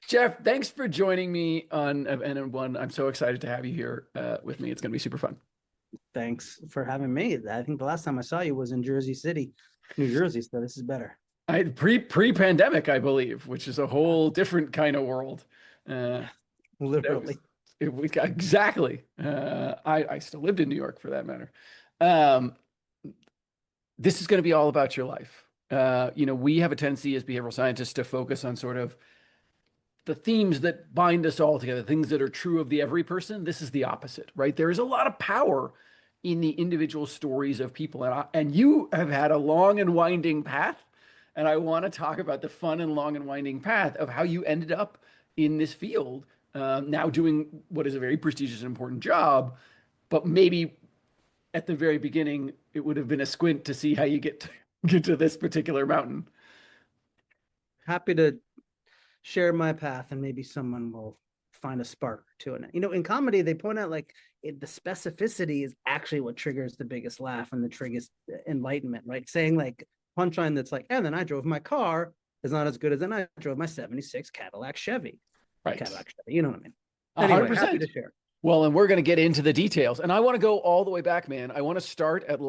Jeff, thanks for joining me on NN1. I'm so excited to have you here with me. It's going to be super fun. Thanks for having me. I think the last time I saw you was in Jersey City, New Jersey, so this is better. I pre-pandemic, I believe, which is a whole different kind of world. Literally. Exactly. I still lived in New York for that matter. This is going to be all about your life. We have a tendency as behavioral scientists to focus on sort of the themes that bind us all together, things that are true of the every person. This is the opposite, right? There is a lot of power in the individual stories of people. And you have had a long and winding path. And I want to talk about the fun and long and winding path of how you ended up in this field, now doing what is a very prestigious and important job. But maybe at the very beginning, it would have been a squint to see how you get to this particular mountain. Happy to share my path, and maybe someone will find a spark to it. In comedy, they point out the specificity is actually what triggers the biggest laugh and the triggers enlightenment, right? Saying punchline that's and then I drove my car is not as good as then I drove my 76 Cadillac Chevy. Right. Cadillac Chevy, you know what I mean? Anyway, 100%. Happy to share. Well, and we're going to get into the details. And I want to go all the way back, man. I want to start at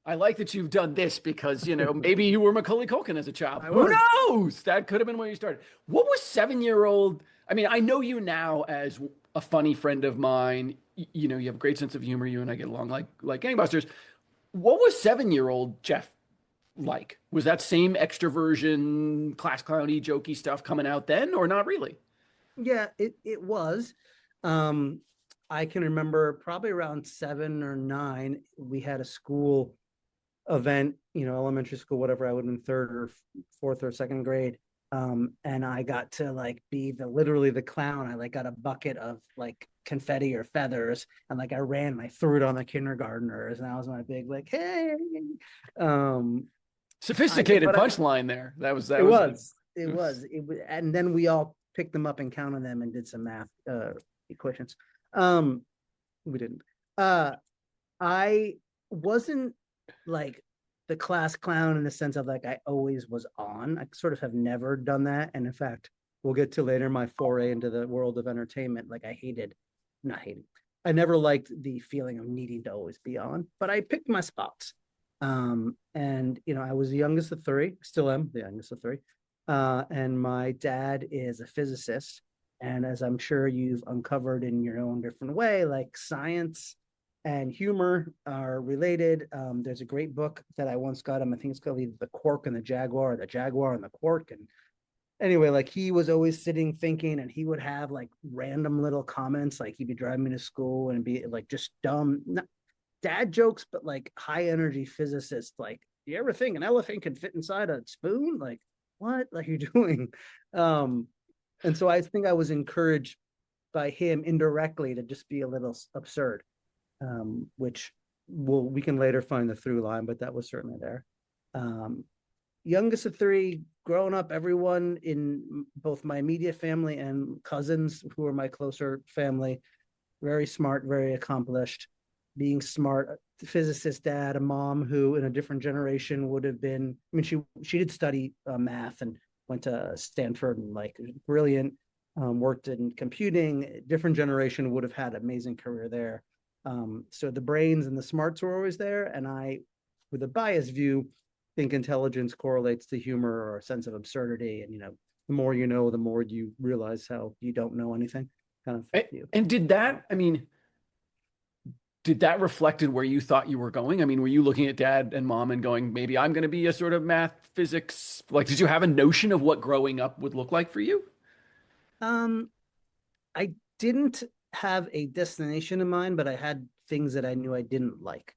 I like that you've done this because, maybe you were Macaulay Culkin as a child. Who knows? That could have been where you started. What was 7-year-old? I know you now as a funny friend of mine. You have a great sense of humor. You and I get along like gangbusters. What was 7-year-old Jeff like? Was that same extroversion, class clowny, jokey stuff coming out then, or not really? Yeah, it was. I can remember probably around 7 or 9, we had a school event, elementary school, whatever. I would have been 3rd or 4th or 2nd grade. And I got to be literally the clown. I got a bucket of confetti or feathers, and I ran and I threw it on the kindergartners, and that was my big hey. Sophisticated punchline there. It was, and then we all picked them up and counted them and did some math equations. We didn't. I wasn't the class clown in the sense of I always was on. I sort of have never done that. And in fact, we'll get to later my foray into the world of entertainment. I never liked the feeling of needing to always be on, but I picked my spots. And I was the youngest of 3, still am the youngest of 3. And my dad is a physicist. And as I'm sure you've uncovered in your own different way, science and humor are related. There's a great book that I once got him. I think it's called The Quark and the Jaguar, or The Jaguar and the Quark. And anyway, he was always sitting thinking, and he would have random little comments. He'd be driving me to school and be just dumb, not dad jokes, but high energy physicist. You ever think an elephant can fit inside a spoon? What are you doing? And so I think I was encouraged by him indirectly to just be a little absurd. Which we can later find the through line, but that was certainly there. Youngest of 3, growing up, everyone in both my immediate family and cousins who are my closer family, very smart, very accomplished. Being smart, physicist dad, a mom who in a different generation would have been, she did study math and went to Stanford and brilliant, worked in computing. Different generation would have had an amazing career there. So the brains and the smarts were always there. And I, with a biased view, think intelligence correlates to humor or a sense of absurdity. And, the more you know, the more you realize how you don't know anything kind of view. And did that reflect in where you thought you were going? Were you looking at dad and mom and going, maybe I'm going to be a sort of math, physics? Did you have a notion of what growing up would look like for you? I didn't have a destination in mind, but I had things that I knew I didn't like,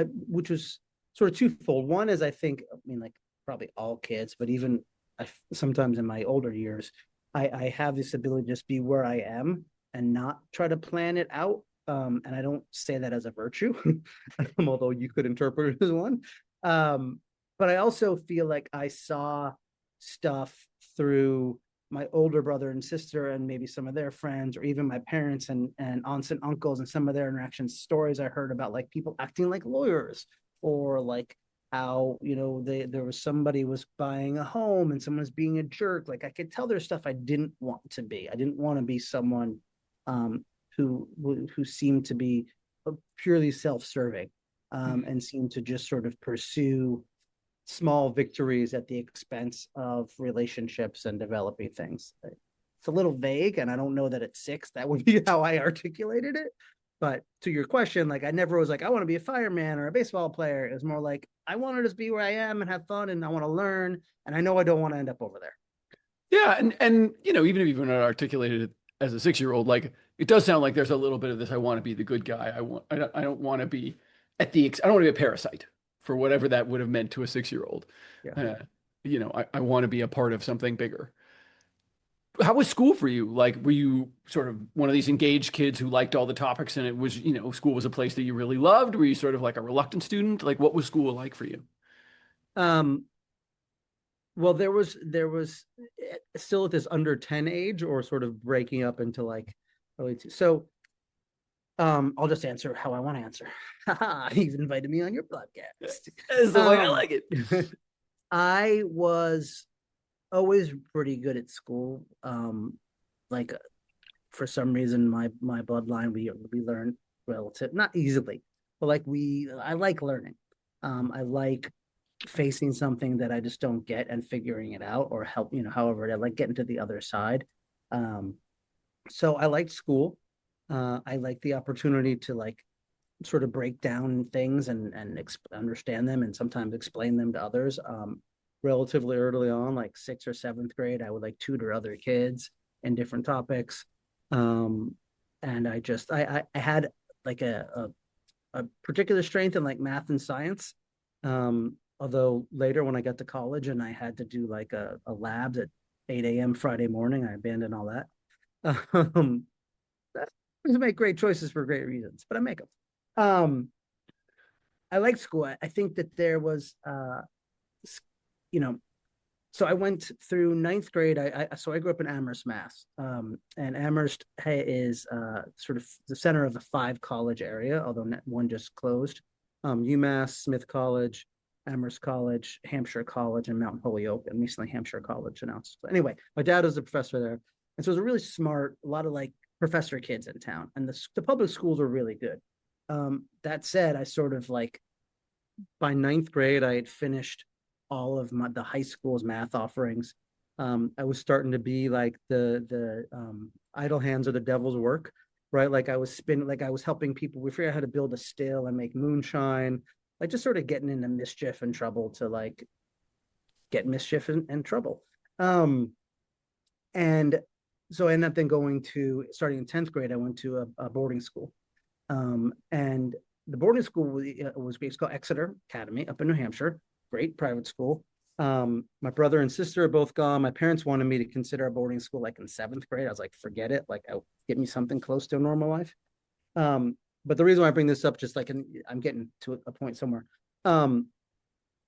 which was sort of twofold. One is, I think, probably all kids, but even sometimes in my older years, I have this ability to just be where I am and not try to plan it out. And I don't say that as a virtue, although you could interpret it as one. But I also feel I saw stuff through my older brother and sister and maybe some of their friends, or even my parents and aunts and uncles and some of their interactions, stories I heard about like people acting like lawyers, or like how, there was somebody was buying a home and someone was being a jerk. Like I could tell there's stuff I didn't want to be. I didn't want to be someone who seemed to be purely self-serving, and seemed to just sort of pursue small victories at the expense of relationships and developing things. It's a little vague, and I don't know that at 6 that would be how I articulated it. But to your question, like I never was like, I want to be a fireman or a baseball player. It was more like, I want to just be where I am and have fun, and I want to learn, and I know I don't want to end up over there. Yeah, and even if you've not articulated it as a 6-year-old, like it does sound like there's a little bit of this. I want to be the good guy. I don't want to be I don't want to be a parasite for whatever that would have meant to a 6-year-old. Yeah. I want to be a part of something bigger. How was school for you? Like, were you sort of one of these engaged kids who liked all the topics and it was, school was a place that you really loved? Were you sort of like a reluctant student? Like, what was school like for you? Um, well, there was still at this under 10 age, or sort of breaking up into like early two. So I'll just answer how I want to answer. You've invited me on your podcast. That's the way I like it. I was always pretty good at school. Like for some reason, my bloodline, we learn relative, not easily, but like I like learning. I like facing something that I just don't get and figuring it out, or help, however, I like getting to the other side. So I liked school. I like the opportunity to like sort of break down things and understand them, and sometimes explain them to others. Relatively early on, like 6th or 7th grade, I would like tutor other kids in different topics. And I had like a particular strength in like math and science. Although later when I got to college and I had to do like a lab at 8 a.m. Friday morning, I abandoned all that. That make great choices for great reasons, but I make them. I like school. I think that there was, you know, so I went through 9th grade. So I grew up in Amherst, Mass. And Amherst is sort of the center of the 5 college area, although one just closed. UMass, Smith College, Amherst College, Hampshire College, and Mount Holyoke, and recently Hampshire College announced. So anyway, my dad was a professor there, and so it was a really smart, a lot of like professor kids in town, and the public schools were really good. That said, I sort of like by 9th grade, I had finished all of the high school's math offerings. I was starting to be like the idle hands are the devil's work, right? Like I was helping people. We figured out how to build a still and make moonshine, like just sort of getting into mischief and trouble to like get mischief and trouble. And so I ended up then starting in 10th grade, I went to a boarding school. And the boarding school was great. It's called Exeter Academy up in New Hampshire. Great private school. My brother and sister are both gone. My parents wanted me to consider a boarding school like in 7th grade. I was like, forget it. Like, get me something close to a normal life. But the reason why I bring this up, just like I'm getting to a point somewhere.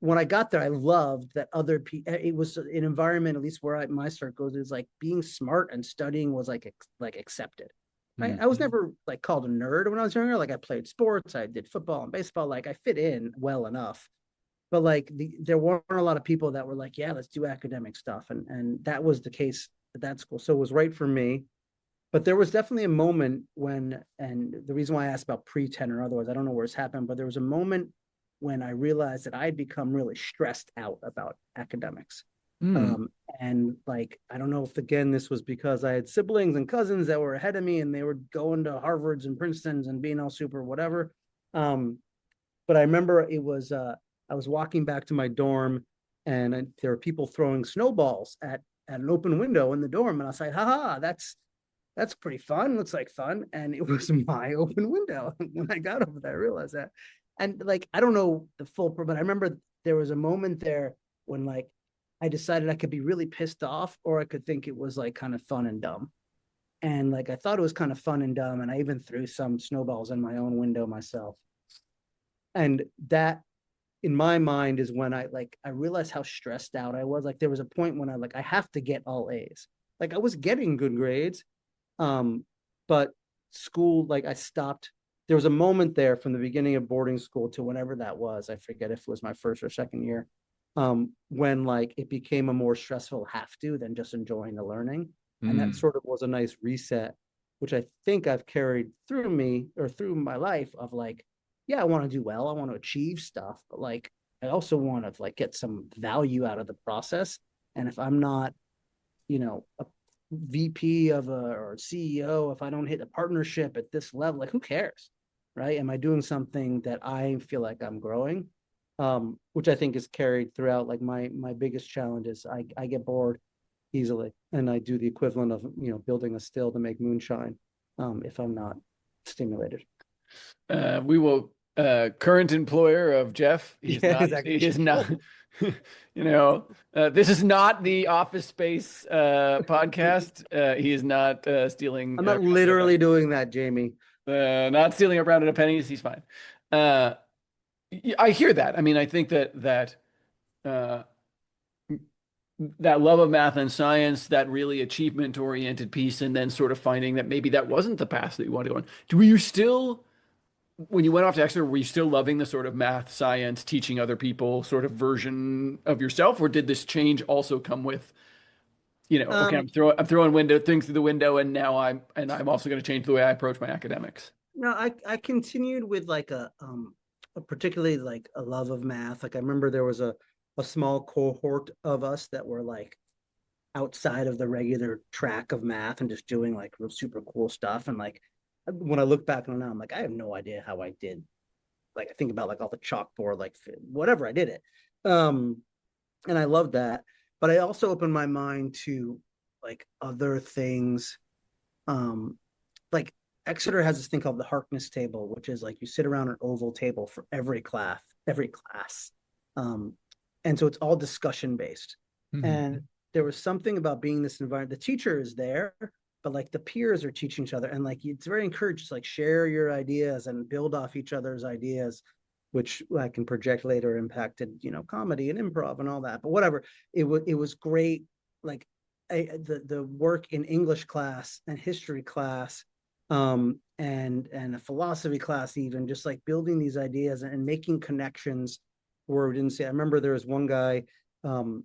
When I got there, I loved that other people. It was an environment, at least where my circles is like being smart and studying was like accepted. I was never like called a nerd when I was younger. Like I played sports, I did football and baseball. Like I fit in well enough. But like there weren't a lot of people that were like, yeah, let's do academic stuff. And that was the case at that school. So it was right for me. But there was definitely a moment when, and the reason why I asked about pre-10 or otherwise, I don't know where it's happened, but there was a moment when I realized that I had become really stressed out about academics. And like, I don't know if again, this was because I had siblings and cousins that were ahead of me and they were going to Harvards and Princetons and being all super whatever. But I remember it was, I was walking back to my dorm and there were people throwing snowballs at an open window in the dorm. And I was like, haha, that's pretty fun. Looks like fun. And it was my open window. When I got over there, I realized that. And like, I don't know the full, but I remember there was a moment there when like, I decided I could be really pissed off, or I could think it was like kind of fun and dumb. And like, I thought it was kind of fun and dumb. And I even threw some snowballs in my own window myself. And that in my mind is when I realized how stressed out I was. Like there was a point when I have to get all A's. like I was getting good grades. But school, like I stopped. There was a moment there from the beginning of boarding school to whenever that was. I forget if it was my first or second year, when like it became a more stressful have to than just enjoying the learning. And that Mm. sort of was a nice reset, which I think I've carried through me or through my life of like, yeah, I want to do well, I want to achieve stuff, but like I also want to like get some value out of the process. And if I'm not, a VP of a or CEO, if I don't hit a partnership at this level, like who cares? Right? Am I doing something that I feel like I'm growing? Which I think is carried throughout. Like my biggest challenge is I get bored easily, and I do the equivalent of building a still to make moonshine, if I'm not stimulated. We will current employer of Jeff. He is Yeah, not. exactly. He is not. This is not the Office Space podcast. He is not stealing. I'm not literally doing that, Jamie. Not stealing a round of pennies. He's fine. Uh, I hear that. I mean, I think uh, that love of math and science, that really achievement-oriented piece, and then sort of finding that maybe that wasn't the path that you wanted to go on. Were you still, when you went off to Exeter, were you still loving the sort of math, science, teaching other people sort of version of yourself, or did this change also come with, okay, Um, I'm throwing window things through the window, and now I'm also going to change the way I approach my academics. no, I continued with like a particularly like a love of math. Like I remember there was a small cohort of us that were like outside of the regular track of math and just doing like real super cool stuff. And like when I look back on it now, I'm like, I have no idea how I did. Like I think about like all the chalkboard, like whatever I did it. Um, and I love that. But I also opened my mind to like other things. Um, like Exeter has this thing called the Harkness table, which is like you sit around an oval table for every class. Um, and so it's all discussion based. And Mhm. there was something about being in this environment. The teacher is there, but like the peers are teaching each other. And like it's very encouraged to like share your ideas and build off each other's ideas, which I can project later impacted, comedy and improv and all that. But whatever. It was great. Like the work in English class and history class, and a philosophy class, even just like building these ideas and making connections where we didn't see. I remember there was one guy, um,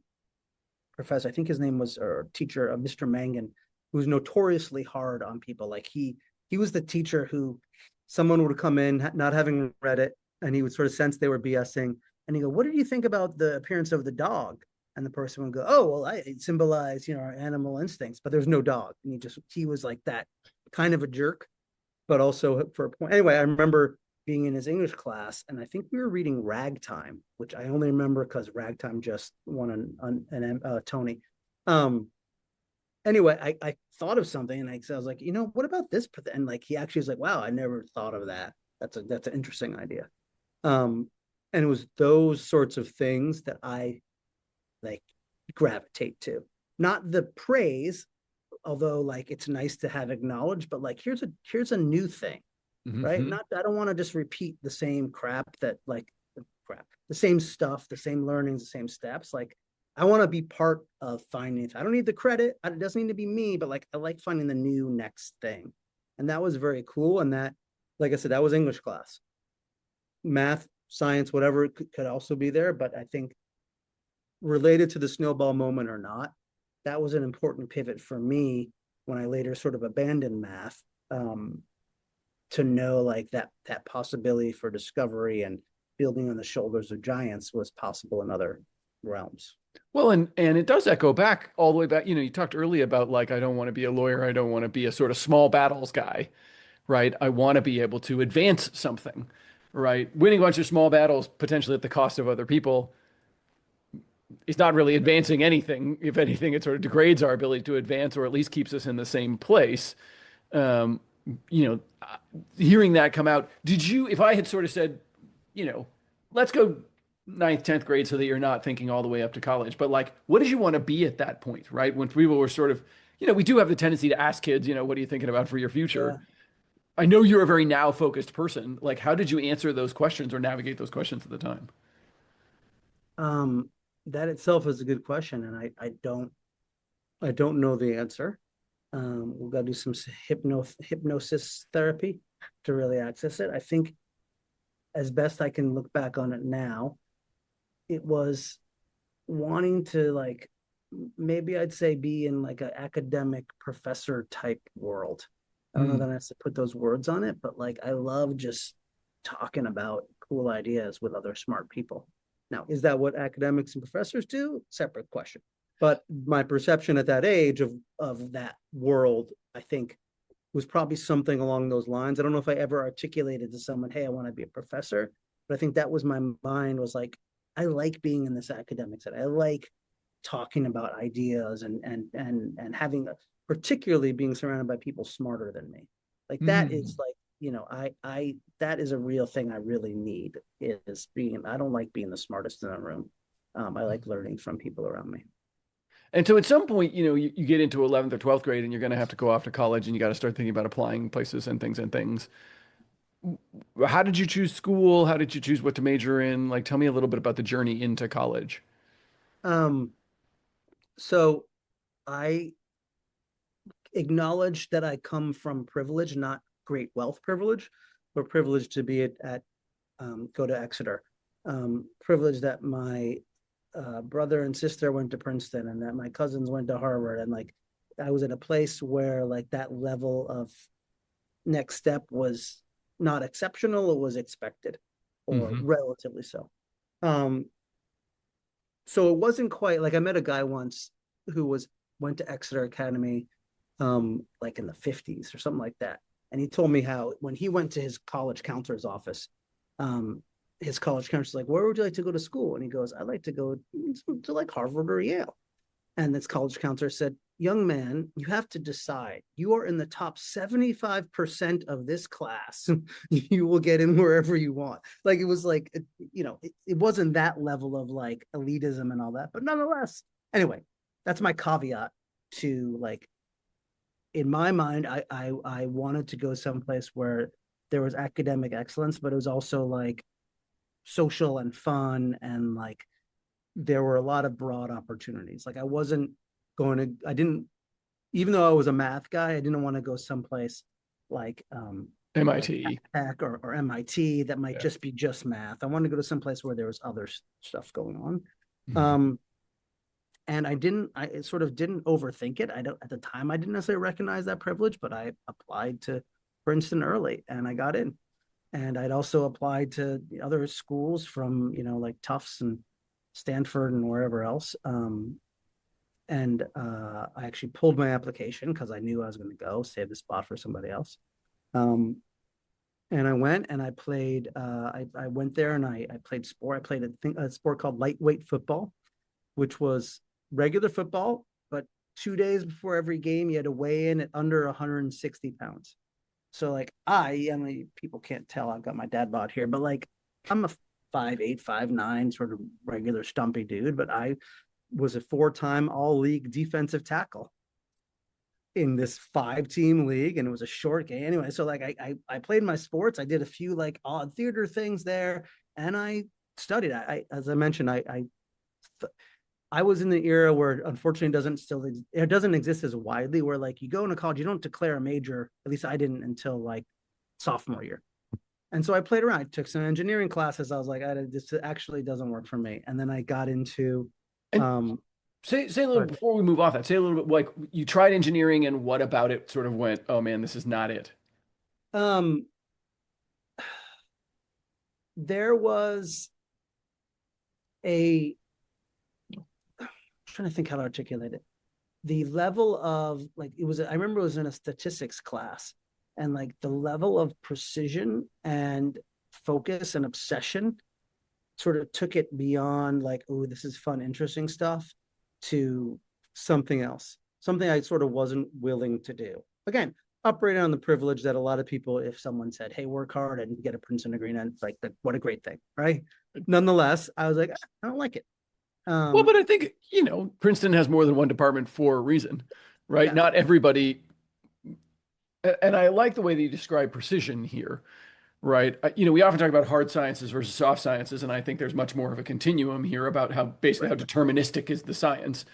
professor, I think his name was, or teacher, Mr. Mangan, who was notoriously hard on people. Like he was the teacher who someone would come in not having read it, and he would sort of sense they were BSing, and he go, "What did you think about the appearance of the dog?" And the person would go, "Oh, well, it symbolized, our animal instincts, but there's no dog." And he was like that kind of a jerk, but also for a point. Anyway, I remember being in his English class, and I think we were reading Ragtime, which I only remember because Ragtime just won an Tony. Um, anyway, I thought of something, and I was like, what about this? And like he actually was like, "Wow, I never thought of that. That's an interesting idea." Um, and it was those sorts of things that I like gravitate to, not the praise, although like it's nice to have acknowledged, but like here's a new thing, right? Mhm. Not, I don't want to just repeat the same crap that like crap, the same stuff, the same learnings, the same steps. Like I want to be part of finding it. I don't need the credit. It doesn't need to be me, but like I like finding the new next thing. And that was very cool. And that, like I said, that was English class. Math, science, whatever could also be there. But I think related to the snowball moment or not, that was an important pivot for me when I later sort of abandoned math, to know like that possibility for discovery and building on the shoulders of giants was possible in other realms. Well, and it does echo back all the way back. You talked earlier about like I don't want to be a lawyer. I don't want to be a sort of small battles guy, right? I want to be able to advance something, right? Winning a bunch of small battles potentially at the cost of other people is not really advancing anything. If anything, it sort of degrades our ability to advance, or at least keeps us in the same place. Um, you know, Hearing that come out, did you? If I had sort of said, you know, let's go ninth, 10th grade so that you're not thinking all the way up to college. But like, what did you want to be at that point, right? When people were sort of, we do have the tendency to ask kids, what are you thinking about for your future? Yeah. I know you're a very now focused person. Like, how did you answer those questions or navigate those questions at the time? Um, that itself is a good question. And I don't, I don't know the answer. We've got to do some hypnosis therapy to really access it. I think, as best I can look back on it now, it was wanting to like maybe I'd say be in like an academic professor type world. I don't know that I have to put those words on it, but like I love just talking about cool ideas with other smart people. Now, is that what academics and professors do? Separate question. But my perception at that age of that world, I think, was probably something along those lines. I don't know if I ever articulated to someone, "Hey, I want to be a professor," but I think that was my mind was like, I like being in this academic setting. I like talking about ideas and having particularly being surrounded by people smarter than me. Like that is Mm. like, I that is a real thing I really need is being I don't like being the smartest in the room. I like learning from people around me. And so at some point, you get into 11th or 12th grade and you're going to have to go off to college and you got to start thinking about applying places and things and things. How did you choose school? How did you choose what to major in? Like, tell me a little bit about the journey into college. Um, so I acknowledge that I come from privilege, not great wealth privilege, but privilege to be at go to Exeter. Privilege that my brother and sister went to Princeton and that my cousins went to Harvard. And like I was in a place where like that level of next step was not exceptional, it was expected or Hmm. relatively so. Um, so it wasn't quite like I met a guy once who was went to Exeter Academy like in the 50s or something like that. And he told me how when he went to his college counselor's office, um, his college counselor's like, "Where would you like to go to school?" And he goes, "I'd like to go to like Harvard or Yale." And this college counselor said, "Young man, you have to decide. You are in the top 75% of this class. You will get in wherever you want." Like it was like, it wasn't that level of like elitism and all that, but nonetheless. Anyway, that's my caveat to like in my mind, I wanted to go someplace where there was academic excellence, but it was also like social and fun and like there were a lot of broad opportunities. Like I wasn't I didn't, even though I was a math guy, I didn't want to go someplace like like MIT. Tech or MIT that might Yeah. just math. I wanted to go to someplace where there was other stuff going on. Mhm. Um, and I sort of didn't overthink it. I don't at the time I didn't necessarily recognize that privilege, but I applied to Princeton early and I got in. And I'd also applied to other schools from, like Tufts and Stanford and wherever else. And I actually pulled my application because I knew I was going to go save the spot for somebody else. Um, and I went and I played. I went there and I played sport. I played a sport called lightweight football, which was regular football, but 2 days before every game, you had to weigh in at under 160 pounds. So like I mean, people can't tell I've got my dad bod here, but like I'm a 5'8", 5'9", sort of regular stumpy dude, but I was a 4-time all league defensive tackle in this 5-team league, and it was a short game anyway. So like I played my sports. I did a few like odd theater things there, and I studied. As I mentioned, I was in the era where unfortunately it doesn't exist as widely where like you go into college, you don't declare a major, at least I didn't until like sophomore year. And so I played around. I took some engineering classes. I was like, this actually doesn't work for me. And then I got into And um say a little before we move off that, say a little bit like you tried engineering and what about it sort of went, oh man, this is not it. um there was a I'm trying to think how to articulate it. The level of like I remember it was in a statistics class and like the level of precision and focus and obsession sort of took it beyond like, oh, this is fun, interesting stuff to something else, something I sort of wasn't willing to do. Again, operating on the privilege that a lot of people, if someone said, "Hey, work hard and get a Princeton degree," and it's like, what a great thing, right? Nonetheless, I was like, I don't like it. Well, Um, but I think, Princeton has more than one department for a reason, right? yeah, Not everybody, and I like the way that you describe precision here, right? We often talk about hard sciences versus soft sciences, and I think there's much more of a continuum here about how basically right. how deterministic is the science.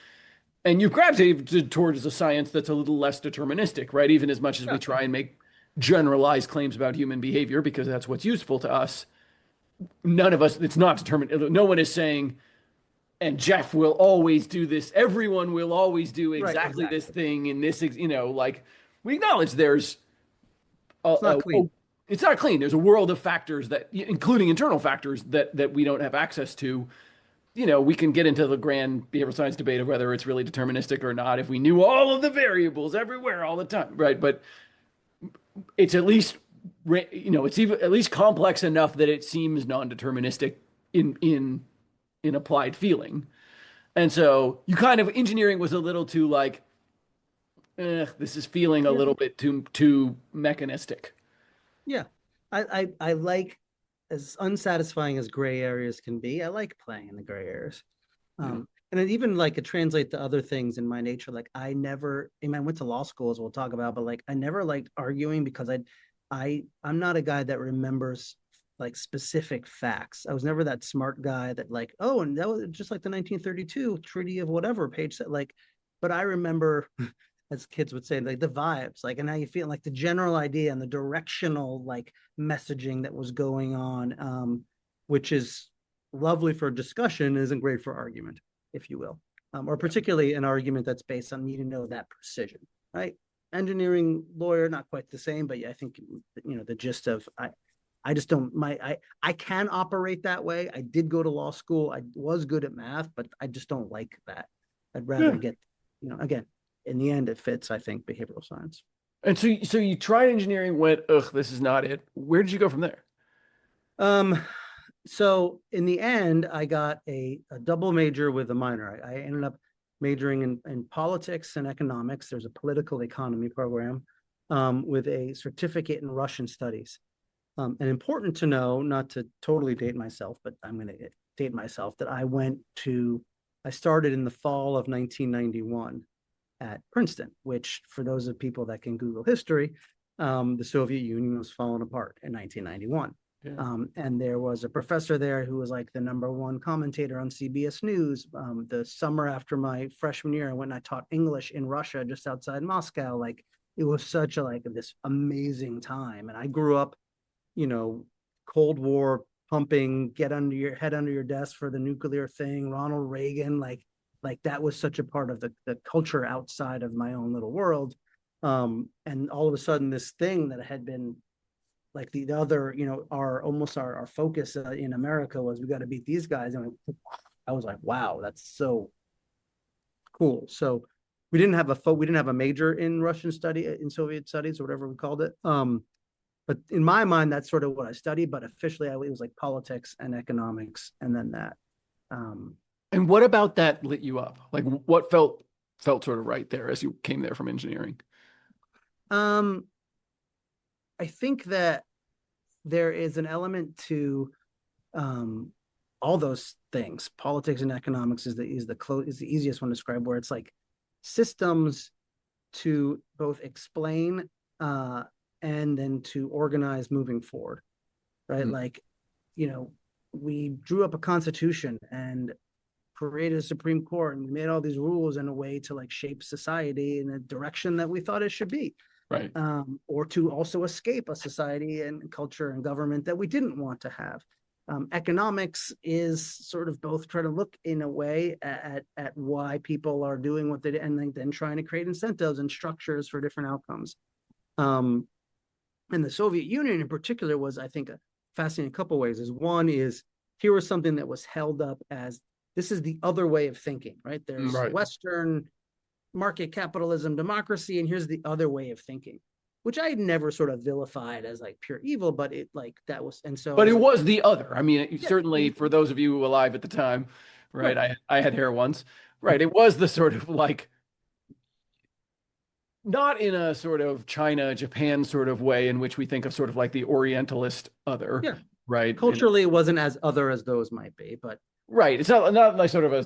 And you've gravitated towards a science that's a little less deterministic, right? Even as much as we Yeah. try and make generalized claims about human behavior, because that's what's useful to us, none of us, it's not determined. No one is saying, and Jeff will always do this. Everyone will always do Right, exactly this exactly. thing in this, like we acknowledge there's It's not clean. it's not clean. There's a world of factors that, including internal factors that we don't have access to. We can get into the grand behavioral science debate of whether it's really deterministic or not if we knew all of the variables everywhere all the time, right? But it's at least, it's even at least complex enough that it seems non-deterministic in applied feeling. And so you kind of engineering was a little too like, this is feeling a Yeah. little bit too mechanistic. Yeah. I like, as unsatisfying as gray areas can be, I like playing in the gray areas. Yeah. And it even like it translates to other things in my nature. Like I went to law school as we'll talk about, but like I never liked arguing because I'm not a guy that remembers like specific facts. I was never that smart guy that like, oh, and that was just like the 1932 Treaty of whatever page that like, but I remember as kids would say, like the vibes, like, and how you feel like the general idea and the directional like messaging that was going on, which is lovely for discussion, isn't great for argument, if you will, or particularly an argument that's based on needing to know that precision, right? Engineering lawyer, not quite the same, but yeah, I think the gist of I just don't I can operate that way. I did go to law school. I was good at math, but I just don't like that. I'd rather Yeah. get, again, in the end, it fits, I think, behavioral science. And so you tried engineering, went, ugh, this is not it. Where did you go from there? Um, so in the end, I got a double major with a minor. I ended up majoring in politics and economics. There's a political economy program with a certificate in Russian studies. And important to know, not to totally date myself, but I'm going to date myself, that I started in the fall of 1991 at Princeton, which for those of people that can Google history, the Soviet Union was falling apart in 1991. Yeah. And there was a professor there who was like the #1 commentator on CBS News. The summer after my freshman year, I went and I taught English in Russia, just outside Moscow. Like it was such a like this amazing time. And I grew up, you know, Cold War pumping, get under your head under your desk for the nuclear thing, Ronald Reagan, like that was such a part of the culture outside of my own little world. And all of a sudden this thing that had been like the other, our focus in America was we got to beat these guys. And I was like, wow, that's so cool. So we didn't have a major in Russian study, in Soviet studies or whatever we called it. But in my mind, that's sort of what I studied. But officially, it was like politics and economics, and then that. Um, And what about that lit you up? Like what felt sort of right there as you came there from engineering? um, I think that there is an element to um, all those things. Politics and economics is the easiest one to describe. Where it's like systems to both explain and then to organize moving forward, right? Mm. Like, we drew up a constitution and created a Supreme Court and we made all these rules in a way to like shape society in a direction that we thought it should be, Right. or to also escape a society and culture and government that we didn't want to have. Economics is sort of both trying to look in a way at why people are doing what they do, and then trying to create incentives and structures for different outcomes. Um, and the Soviet Union in particular was, I think, a fascinating couple of ways. Is one is here was something that was held up as this is the other way of thinking, right? There's Right. Western market capitalism, democracy, and here's the other way of thinking, which I had never sort of vilified as like pure evil, but it like that was, and so I But it was like, was the other. I mean, yeah, certainly for those of you alive at the time, right? right, I had hair once, right? It was the sort of like not in a sort of China, Japan sort of way in which we think of sort of like the Orientalist other, yeah. right? Culturally, it wasn't as other as those might be, but Right. It's not like sort of a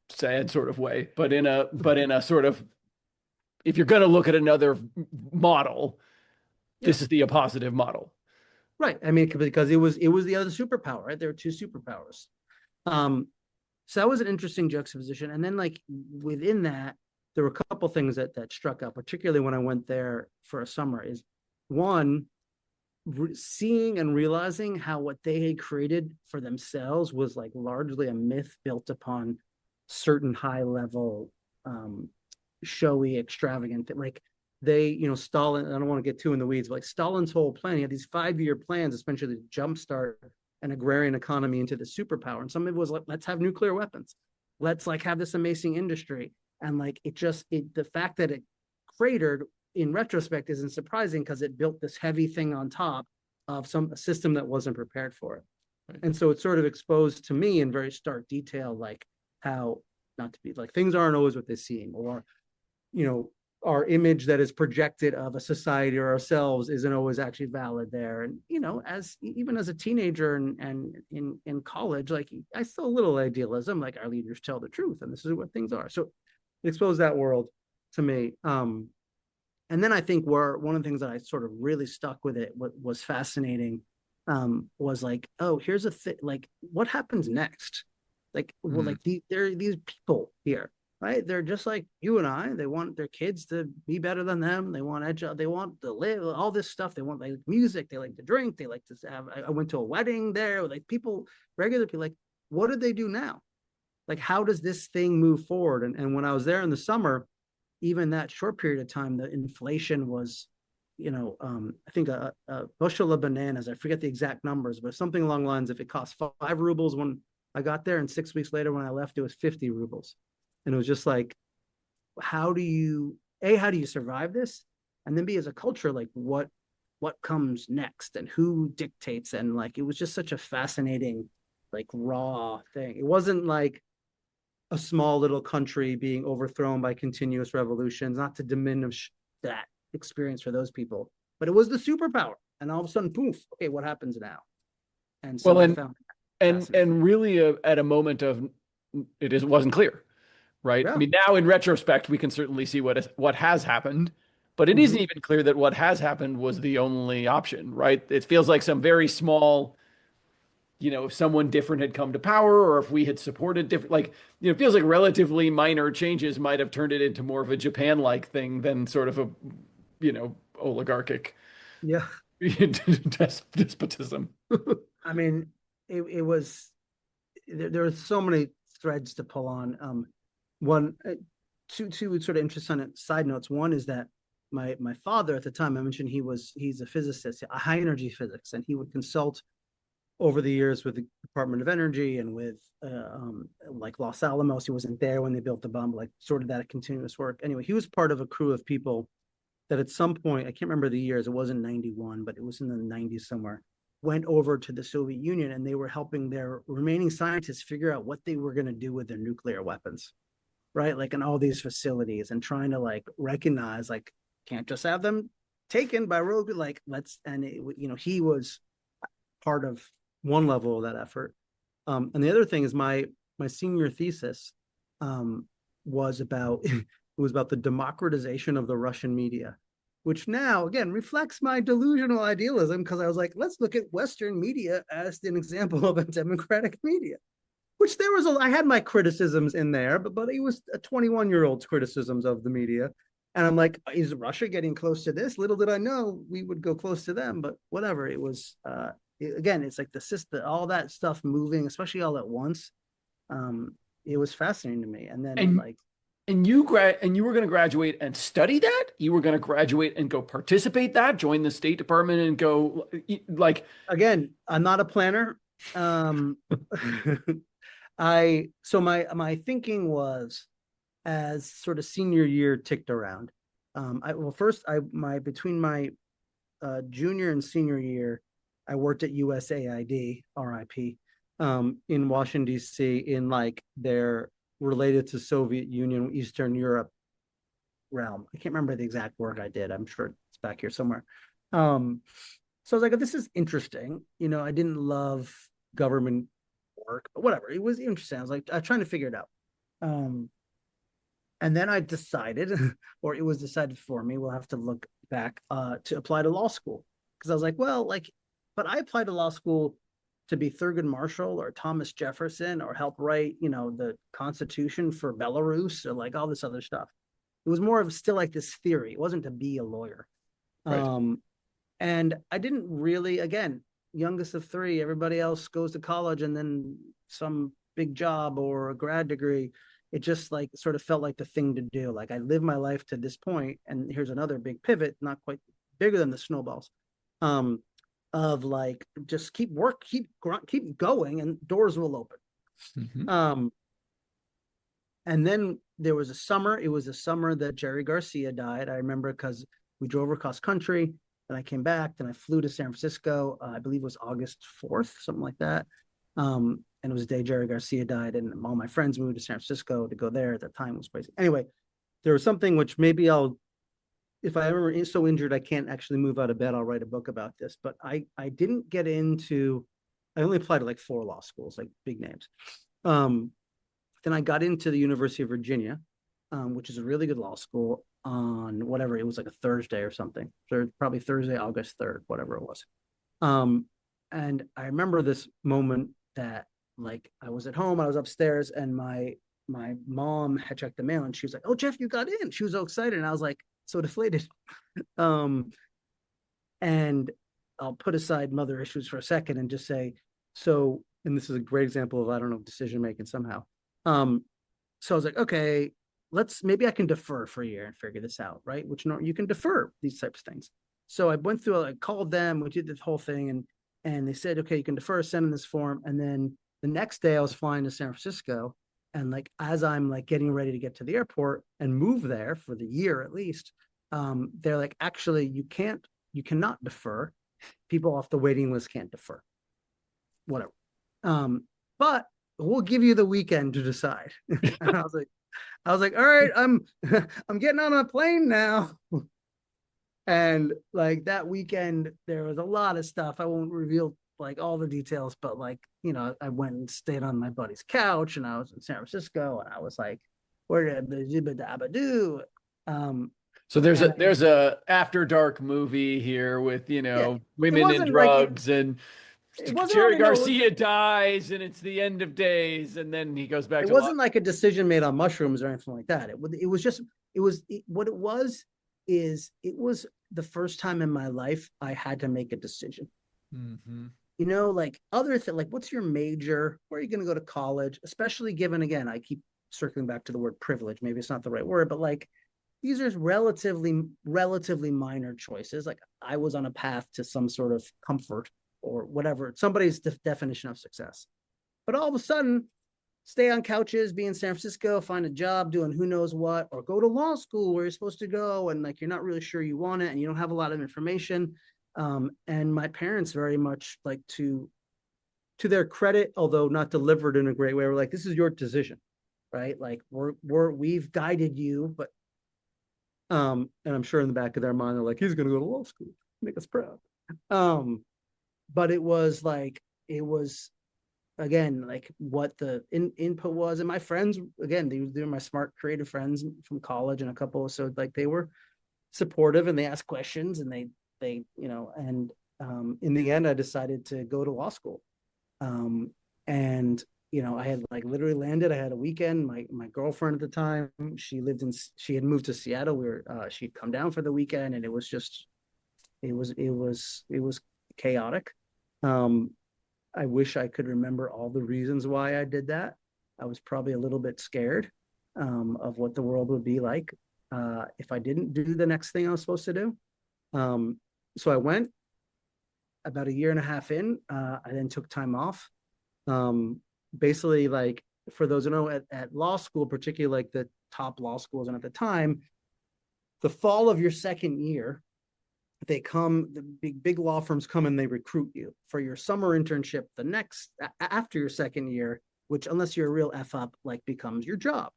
sad sort of way, but in a sort of if you're going to look at another model, yeah, this is the positive model. right. I mean, because it was the other superpower, right? There were two superpowers. Um, So that was an interesting juxtaposition. And then like within that, there were a couple things that struck out, particularly when I went there for a summer. Is one, seeing and realizing how what they had created for themselves was like largely a myth built upon certain high level, showy, extravagant, like they, Stalin, I don't want to get too in the weeds, but like Stalin's whole plan, he had these 5-year plans essentially to jumpstart an agrarian economy into the superpower. And some of it was like, let's have nuclear weapons. Let's like have this amazing industry. And like the fact that it cratered in retrospect isn't surprising because it built this heavy thing on top of a system that wasn't prepared for it. Right. And so it sort of exposed to me in very stark detail, like how not to be like things aren't always what they seem, or, our image that is projected of a society or ourselves isn't always actually valid there. And, even as a teenager and in college, like I still a little idealism, like our leaders tell the truth and this is what things are. So it exposed that world to me. And then I think one of the things that I sort of really stuck with it, what was fascinating, was like, oh, here's a thing, like what happens next? Like, well, like there are these people here, right? They're just like you and I. They want their kids to be better than them. They want they want to live, all this stuff. They want like music. They like to drink. They like to have. I went to a wedding there. Like people, regular people, like what do they do now? Like how does this thing move forward? And when I was there in the summer, even that short period of time, the inflation was, I think a bushel of bananas. I forget the exact numbers, but something along the lines. If it cost 5 rubles when I got there, and 6 weeks later when I left, it was 50 rubles. And it was just like, how do you survive this? And then B, as a culture, like what comes next and who dictates? And like, it was just such a fascinating, like raw thing. It wasn't like a small little country being overthrown by continuous revolutions, not to diminish that experience for those people, but it was the superpower. And all of a sudden, poof, okay, what happens now? And so I found and really at a moment of wasn't clear. Right. Yeah. I mean, now in retrospect, we can certainly see what has happened, but it isn't even clear that what has happened was the only option, right? It feels like some very small, if someone different had come to power or if we had supported different, like, it feels like relatively minor changes might have turned it into more of a Japan-like thing than sort of a, oligarchic despotism. I mean, it was, there were so many threads to pull on. One, two sort of interesting side notes. One is that my father at the time, I mentioned he's a physicist, a high energy physics, and he would consult over the years with the Department of Energy and with like Los Alamos. He wasn't there when they built the bomb, like sort of that continuous work. Anyway, he was part of a crew of people that at some point, I can't remember the years, it wasn't 91, but it was in the 90s somewhere, went over to the Soviet Union, and they were helping their remaining scientists figure out what they were going to do with their nuclear weapons. Right, like in all these facilities, and trying to like recognize, like, can't just have them taken by rogue, like and he was part of one level of that effort. And the other thing is my senior thesis was about the democratization of the Russian media, which now again reflects my delusional idealism, because I was like, let's look at Western media as an example of a democratic media. Which I had my criticisms in there, but it was a 21-year-old's criticisms of the media. And I'm like, is Russia getting close to this? Little did I know we would go close to them, but whatever. It was, again, it's like the system, all that stuff moving, especially all at once. It was fascinating to me. And then you were going to graduate and study that? You were going to graduate and go participate that, join the State Department and go like, again, I'm not a planner. So my thinking was, as sort of senior year ticked around, between my junior and senior year, I worked at USAID, RIP, in Washington D.C. in like their related to Soviet Union, Eastern Europe realm. I can't remember the exact work I did. I'm sure it's back here somewhere. So I was like, oh, this is interesting. I didn't love government work, but whatever, it was interesting. I was like, I'm trying to figure it out. And then I decided, or it was decided for me, we'll have to look back, to apply to law school, because I was like, well, like, but I applied to law school to be Thurgood Marshall or Thomas Jefferson or help write, the Constitution for Belarus or like all this other stuff. It was more of still like this theory. It wasn't to be a lawyer. Right. And I didn't really, again, youngest of three, everybody else goes to college and then some big job or a grad degree. It just like sort of felt like the thing to do. Like I lived my life to this point, and here's another big pivot, not quite bigger than the snowballs, of like just keep going, and doors will open. Mm-hmm. And then there was a summer. It was a summer that Jerry Garcia died. I remember because we drove across country. Then I came back. Then I flew to San Francisco. I believe it was August 4th, something like that. And it was the day Jerry Garcia died, and all my friends moved to San Francisco to go there. At the time, it was crazy. Anyway, there was something which maybe if I ever so injured I can't actually move out of bed, I'll write a book about this. But I didn't get into. I only applied to like 4 law schools, like big names. Then I got into the University of Virginia, which is a really good law school, on whatever, it was like a Thursday or something. Probably Thursday, August 3rd, whatever it was. And I remember this moment that like I was at home, I was upstairs, and my mom had checked the mail and she was like, "Oh, Jeff, you got in." She was so excited. And I was like so deflated. And I'll put aside mother issues for a second and just say, so, and this is a great example of, I don't know, decision making somehow. So I was like, okay, maybe I can defer for a year and figure this out, right? Which you can defer these types of things. So I went through, I called them, we did this whole thing, and they said, okay, you can defer, send in this form. And then the next day I was flying to San Francisco, and like as I'm like getting ready to get to the airport and move there for the year at least, they're like, actually, you cannot defer. People off the waiting list can't defer. Whatever. But we'll give you the weekend to decide. And I was like, all right, I'm getting on a plane now. And like that weekend, there was a lot of stuff. I won't reveal like all the details, but like, I went and stayed on my buddy's couch, and I was in San Francisco, and I was like, where did the do? So there's a after dark movie here with, Yeah, it women and wasn't like drugs, and it wasn't Jerry really, no, Garcia dies, and it's the end of days, and then he goes back it to law. wasn't like a decision made on mushrooms or anything like that. What it was is it was the first time in my life I had to make a decision. Mm-hmm. Like like what's your major? Where are you going to go to college? Especially given, again, I keep circling back to the word privilege. Maybe it's not the right word, but like these are relatively minor choices. Like I was on a path to some sort of comfort or whatever, somebody's definition of success. But all of a sudden, stay on couches, be in San Francisco, find a job doing who knows what, or go to law school where you're supposed to go, and like you're not really sure you want it, and you don't have a lot of information. And my parents, very much like to their credit, although not delivered in a great way, were like, "This is your decision, right? Like we've guided you, but." And I'm sure in the back of their mind, they're like, "He's going to go to law school, make us proud." But it was again, like what the input was. And my friends, again, they were my smart, creative friends from college, and a couple. So like they were supportive, and they asked questions, and they and in the end, I decided to go to law school. And I had like literally landed. I had a weekend. My girlfriend at the time, she had moved to Seattle. She'd come down for the weekend, and it was chaotic. I wish I could remember all the reasons why I did that. I was probably a little bit scared of what the world would be like if I didn't do the next thing I was supposed to do. So I went about a year and a half in. I then took time off. Basically, like for those who know, at law school, particularly like the top law schools, and at the time, the fall of your second year, the big law firms come and they recruit you for your summer internship after your second year, which, unless you're a real F up, like becomes your job.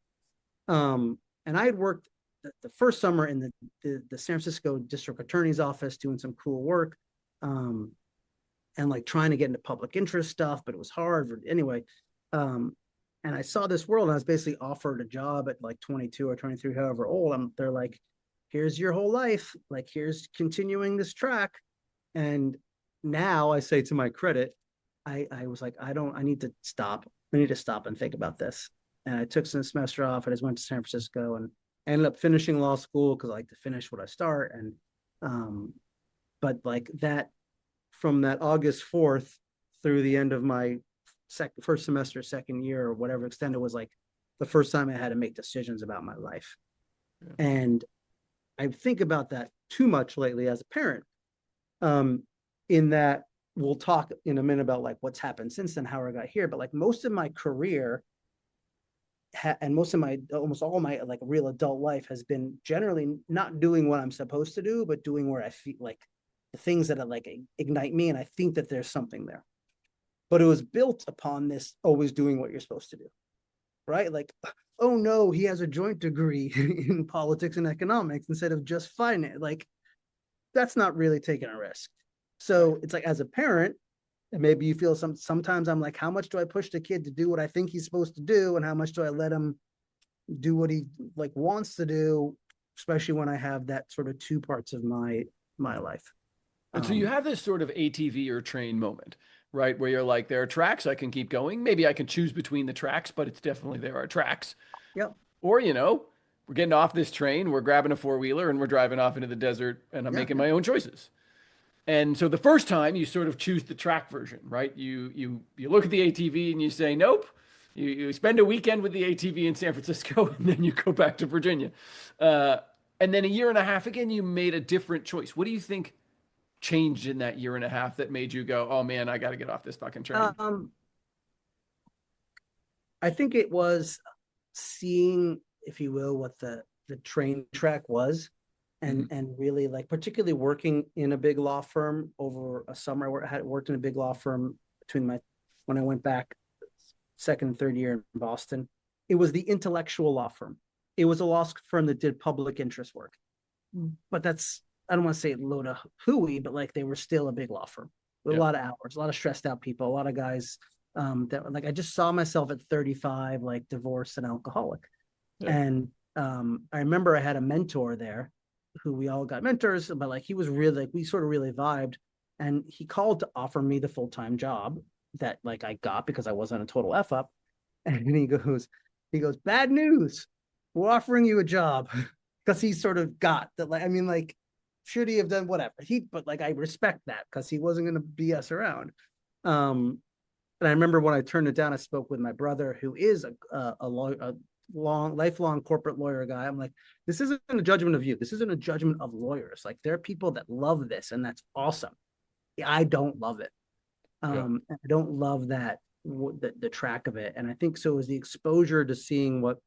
And I had worked the first summer in the San Francisco district attorney's office doing some cool work, and like trying to get into public interest stuff, but it was hard anyway. And I saw this world, and I was basically offered a job at like 22 or 23, however old. They're like, here's your whole life. Like, here's continuing this track. And now I say, to my credit, I was like, I need to stop. I need to stop and think about this. And I took some semester off and I just went to San Francisco and I ended up finishing law school because I like to finish what I start. And, but like that, from that August 4th through the end of my first semester, second year, or whatever extent, it was like the first time I had to make decisions about my life. Yeah. And I think about that too much lately as a parent, in that we'll talk in a minute about like what's happened since then, how I got here. But like most of my career and most of my, almost all my like real adult life has been generally not doing what I'm supposed to do, but doing where I feel like the things that like ignite me. And I think that there's something there, but it was built upon this always doing what you're supposed to do. Right? Like, oh no, he has a joint degree in politics and economics instead of just finance. Like, that's not really taking a risk. So it's like, as a parent, and maybe you feel sometimes I'm like, how much do I push the kid to do what I think he's supposed to do? And how much do I let him do what he like wants to do, especially when I have that sort of two parts of my life. And so you have this sort of ATV or train moment, right? Where you're like, there are tracks, I can keep going. Maybe I can choose between the tracks, but it's definitely there are tracks. Yep. Or, we're getting off this train, we're grabbing a four-wheeler and we're driving off into the desert and I'm making my own choices. And so the first time you sort of choose the track version, right? You look at the ATV and you say, nope. You spend a weekend with the ATV in San Francisco and then you go back to Virginia. And then a year and a half again, you made a different choice. What do you think changed in that year and a half that made you go, oh man, I got to get off this fucking train? I think it was seeing, if you will, what the train track was, and really like, particularly working in a big law firm over a summer. I had worked in a big law firm when I went back second and third year in Boston. It was the intellectual law firm. It was a law firm that did public interest work, but I don't want to say load of hooey, but like they were still a big law firm with a lot of hours, a lot of stressed out people, a lot of guys that like, I just saw myself at 35, like divorced and alcoholic. Yeah. And I remember I had a mentor there who we all got mentors, but like he was really, like, we sort of really vibed, and he called to offer me the full-time job that like I got because I wasn't a total F up. And he goes, bad news. We're offering you a job. Because he sort of got that, like, I mean, like, should he have done whatever? But like, I respect that because he wasn't going to BS around. And I remember when I turned it down, I spoke with my brother, who is a lifelong corporate lawyer guy. I'm like, this isn't a judgment of you. This isn't a judgment of lawyers. Like, there are people that love this, and that's awesome. I don't love it. I don't love that the track of it. And I think so is the exposure to seeing what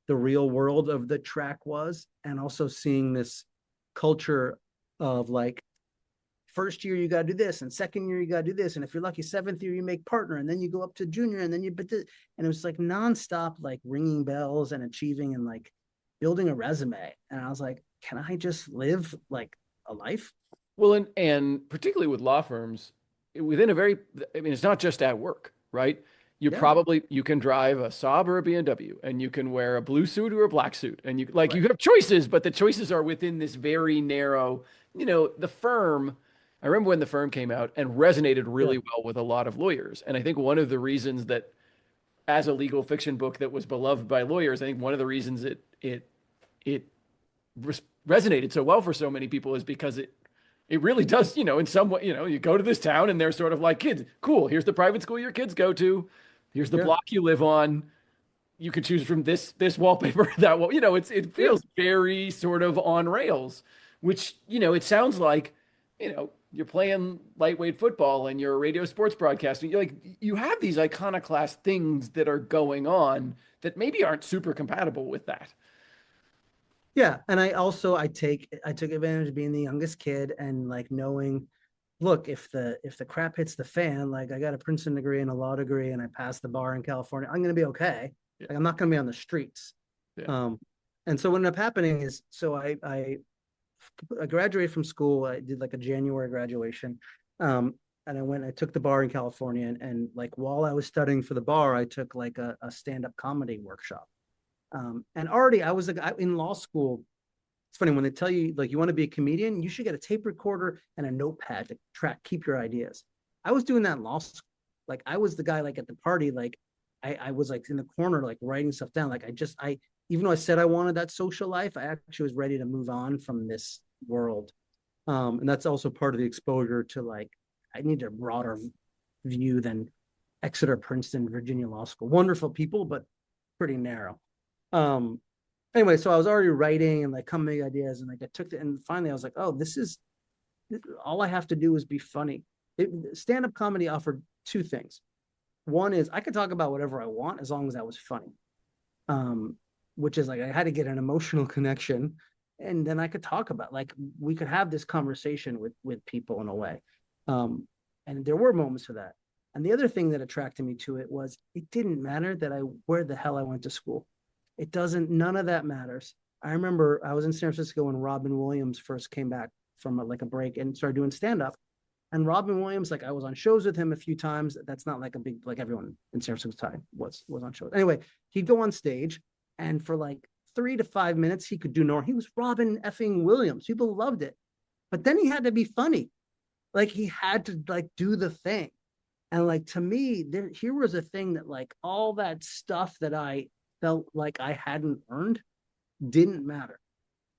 the real world of the track was, and also seeing this culture of like, first year you got to do this, and second year you got to do this, and if you're lucky, seventh year you make partner, and then you go up to junior, and then and it was like nonstop, like ringing bells and achieving and like building a resume. And I was like, can I just live like a life? Well, and particularly with law firms, within it's not just at work, right? You can drive a Saab or a BMW, and you can wear a blue suit or a black suit, and you have choices, but the choices are within this very narrow, the firm. I remember when the firm came out and resonated really well with a lot of lawyers. And I think one of the reasons that, as a legal fiction book that was beloved by lawyers, I think one of the reasons it resonated so well for so many people is because it really does, in some way, you go to this town and they're sort of like, kids, cool, here's the private school your kids go to. Here's the block you live on. You can choose from this wallpaper, that wall. It feels very sort of on rails, which, it sounds like, you're playing lightweight football and you're a radio sports broadcaster. You have these iconoclast things that are going on that maybe aren't super compatible with that. Yeah. And I took advantage of being the youngest kid and like knowing, look, if the crap hits the fan, like I got a Princeton degree and a law degree and I passed the bar in California, I'm going to be okay. Yeah. Like, I'm not going to be on the streets. Yeah. And so what ended up happening is, so I graduated from school. I did like a January graduation. And I took the bar in California, and like, while I was studying for the bar, I took like a stand-up comedy workshop. And already I was in law school. It's funny when they tell you, like, you want to be a comedian, you should get a tape recorder and a notepad to keep your ideas. I was doing that in law school. Like I was the guy like at the party, like I was like in the corner, like writing stuff down. Like even though I said I wanted that social life, I actually was ready to move on from this world. And that's also part of the exposure to like, I need a broader view than Exeter, Princeton, Virginia Law School. Wonderful people, but pretty narrow. Um, anyway, so I was already writing and like coming with ideas, and like I took it, and finally I was like, oh, this is all I have to do is be funny. Stand-up comedy offered two things. One is I could talk about whatever I want as long as I was funny, um, which is like I had to get an emotional connection, and then I could talk about like we could have this conversation with people in a way, and there were moments of that. And the other thing that attracted me to it was it didn't matter that I where the hell I went to school. It doesn't. None of that matters. I remember I was in San Francisco when Robin Williams first came back from like a break and started doing stand up. And Robin Williams, like I was on shows with him a few times. That's not like a big, like everyone in San Francisco time was on shows. Anyway, he'd go on stage, and for like 3 to 5 minutes, he could do no. He was Robin effing Williams. People loved it. But then he had to be funny. Like he had to like do the thing. And like to me, here was a thing that like all that stuff that I felt like I hadn't earned didn't matter.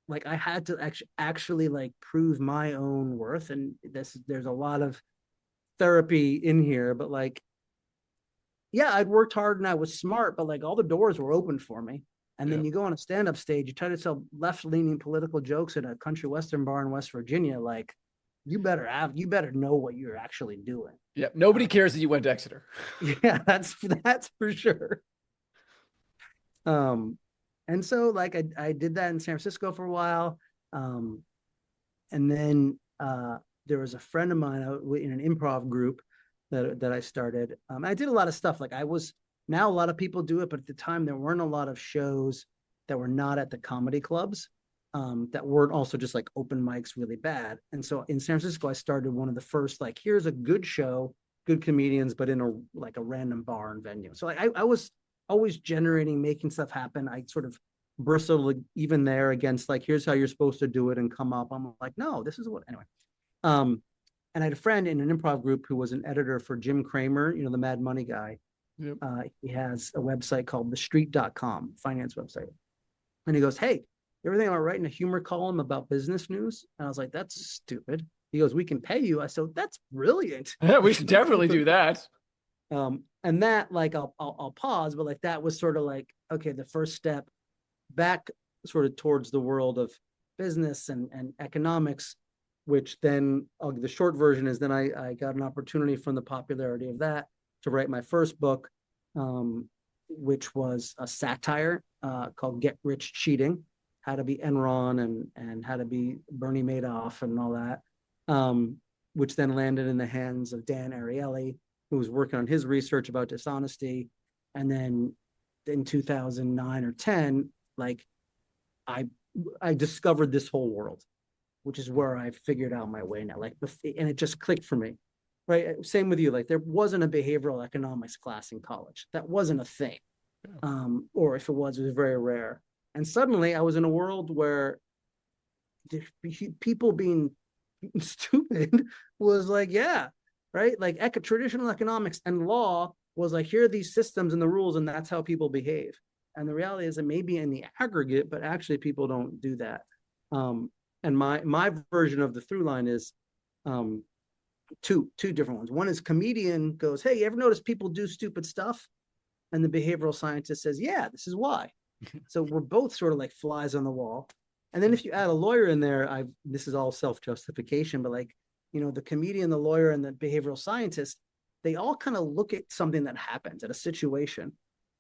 Like I had to actually like prove my own worth. And there's a lot of therapy in here, but like, yeah, I'd worked hard and I was smart, but like all the doors were open for me. And then you go on a stand-up stage, you try to tell left-leaning political jokes at a country western bar in West Virginia. Like, you better know what you're actually doing. Yeah, nobody cares that you went to Exeter. Yeah, that's for sure. And so like I did that in San Francisco for a while. And then there was a friend of mine in an improv group that I started. I did a lot of stuff. Like now a lot of people do it, but at the time there weren't a lot of shows that were not at the comedy clubs, that weren't also just like open mics really bad. And so in San Francisco, I started one of the first, like, here's a good show, good comedians, but in a random bar and venue. So like I was always generating, making stuff happen. I sort of bristled even there against like, here's how you're supposed to do it and come up. I'm like, no, this is what, anyway. And I had a friend in an improv group who was an editor for Jim Cramer, the Mad Money guy. Yep. He has a website called thestreet.com, finance website. And he goes, hey, you ever think about writing a humor column about business news? And I was like, that's stupid. He goes, we can pay you. I said, that's brilliant. We should definitely do that. And that, like, I'll pause, but like that was sort of like, okay, the first step back sort of towards the world of business and economics, which then the short version is then I got an opportunity from the popularity of that to write my first book, which was a satire called Get Rich Cheating, how to be Enron and how to be Bernie Madoff and all that, which then landed in the hands of Dan Ariely, who was working on his research about dishonesty. And then in 2009 or 10, like I discovered this whole world, which is where I figured out my way now. Like, and it just clicked for me, right? Same with you. Like there wasn't a behavioral economics class in college. That wasn't a thing. Or if it was very rare. And suddenly I was in a world where people being stupid was like, yeah, right? Like traditional economics and law was like, here are these systems and the rules, and that's how people behave. And the reality is that maybe in the aggregate, but actually people don't do that. And my version of the through line is two different ones. One is comedian goes, hey, you ever notice people do stupid stuff? And the behavioral scientist says, yeah, this is why. So we're both sort of like flies on the wall. And then if you add a lawyer in there, this is all self-justification, but like, the comedian, the lawyer, and the behavioral scientist, they all kind of look at something that happens at a situation,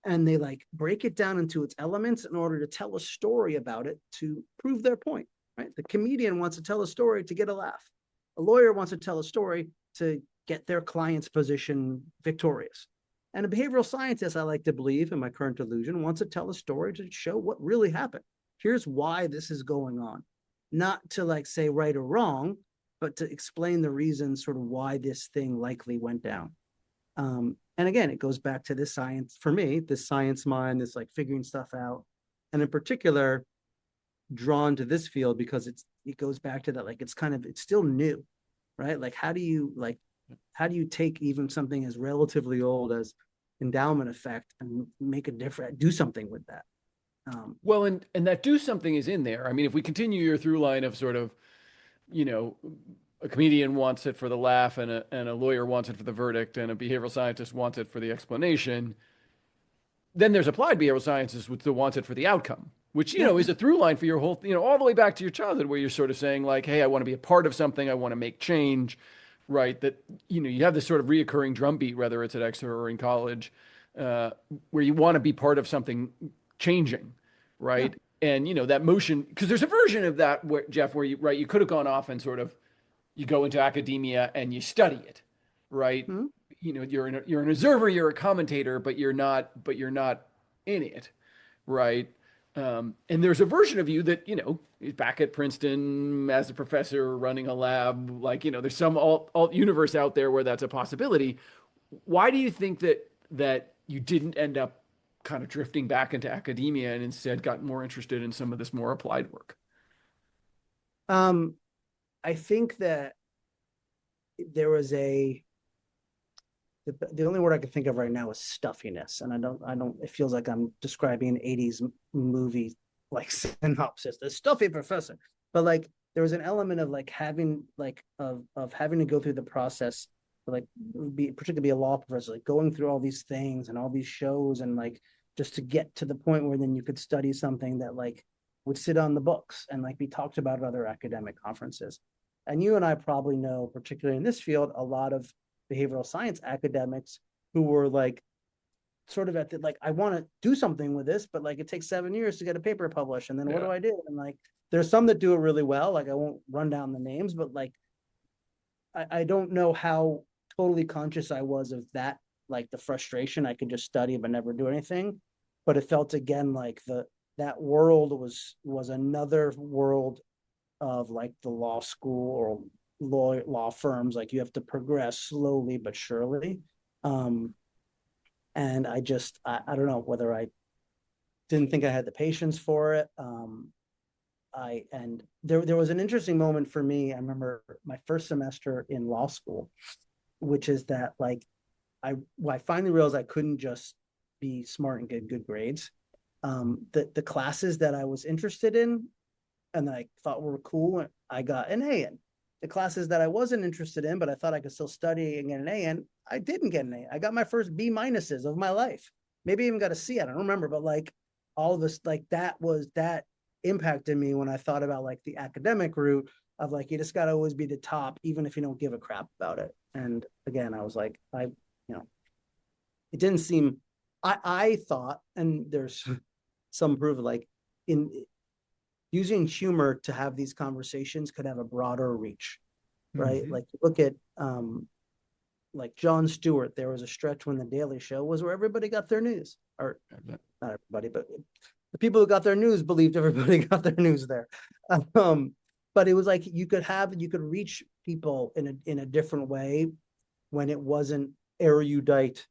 and they like break it down into its elements in order to tell a story about it to prove their point, right? The comedian wants to tell a story to get a laugh. A lawyer wants to tell a story to get their client's position victorious. And a behavioral scientist, I like to believe, in my current delusion, wants to tell a story to show what really happened. Here's why this is going on. Not to like say right or wrong, but to explain the reasons sort of why this thing likely went down. And again, it goes back to this science, for me, this science mind, this like figuring stuff out. And in particular, drawn to this field because it goes back to that, like, it's still new, right? Like, how do you like how do you take even something as relatively old as endowment effect and make a difference, do something with that? Well, and that do something is in there. I mean, if we continue your through line of sort of, you know, a comedian wants it for the laugh and a lawyer wants it for the verdict and a behavioral scientist wants it for the explanation, then there's applied behavioral sciences which wants it for the outcome, which, Yeah. is a through line for your whole, all the way back to your childhood where you're sort of saying like, hey, I want to be a part of something. I want to make change, right? That, you have this sort of reoccurring drumbeat, whether it's at Exeter or in college, where you want to be part of something changing, Yeah. right? And, that motion, because there's a version of that where, Jeff, where you could have gone off and sort of, you go into academia and you study it, right? Mhm. You're an observer, you're a commentator, but you're not in it, right? And there's a version of you that is back at Princeton as a professor running a lab. Like, there's some alt universe out there where that's a possibility. Why do you think that you didn't end up kind of drifting back into academia and instead got more interested in some of this more applied work? Um, I think that there was the only word I can think of right now is stuffiness. And it feels like I'm describing an 80s movie like synopsis, the stuffy professor. But like there was an element of like having like of having to go through the process, like particularly be a law professor, like going through all these things and all these shows and like just to get to the point where then you could study something that like would sit on the books and like be talked about at other academic conferences. And you and I probably know, particularly in this field, a lot of behavioral science academics who were like sort of at the like, I want to do something with this, but like it takes 7 years to get a paper published. And then what Yeah. do I do? And like there's some that do it really well. Like I won't run down the names, but like I don't know how totally conscious I was of that, like the frustration. I could just study but never do anything. But it felt again like that world was another world of like the law school or law firms. Like you have to progress slowly but surely. And I don't know whether I didn't think I had the patience for it. And there was an interesting moment for me. I remember my first semester in law school, which is that like I finally realized I couldn't just be smart and get good grades. The classes that I was interested in and that I thought were cool, I got an A in. The classes that I wasn't interested in, but I thought I could still study and get an A in, I didn't get an A. I got my first B minuses of my life. Maybe even got a C. I don't remember, but like all of this, like that impacted me when I thought about like the academic route of like, you just got to always be the top, even if you don't give a crap about it. And again, I was like, it didn't seem, I thought, and there's some proof like in using humor to have these conversations could have a broader reach, right? Mhm. Like look at like Jon Stewart. There was a stretch when The Daily Show was where everybody got their news, or not everybody, but the people who got their news believed everybody got their news there. But it was like you could reach people in a different way when it wasn't erudite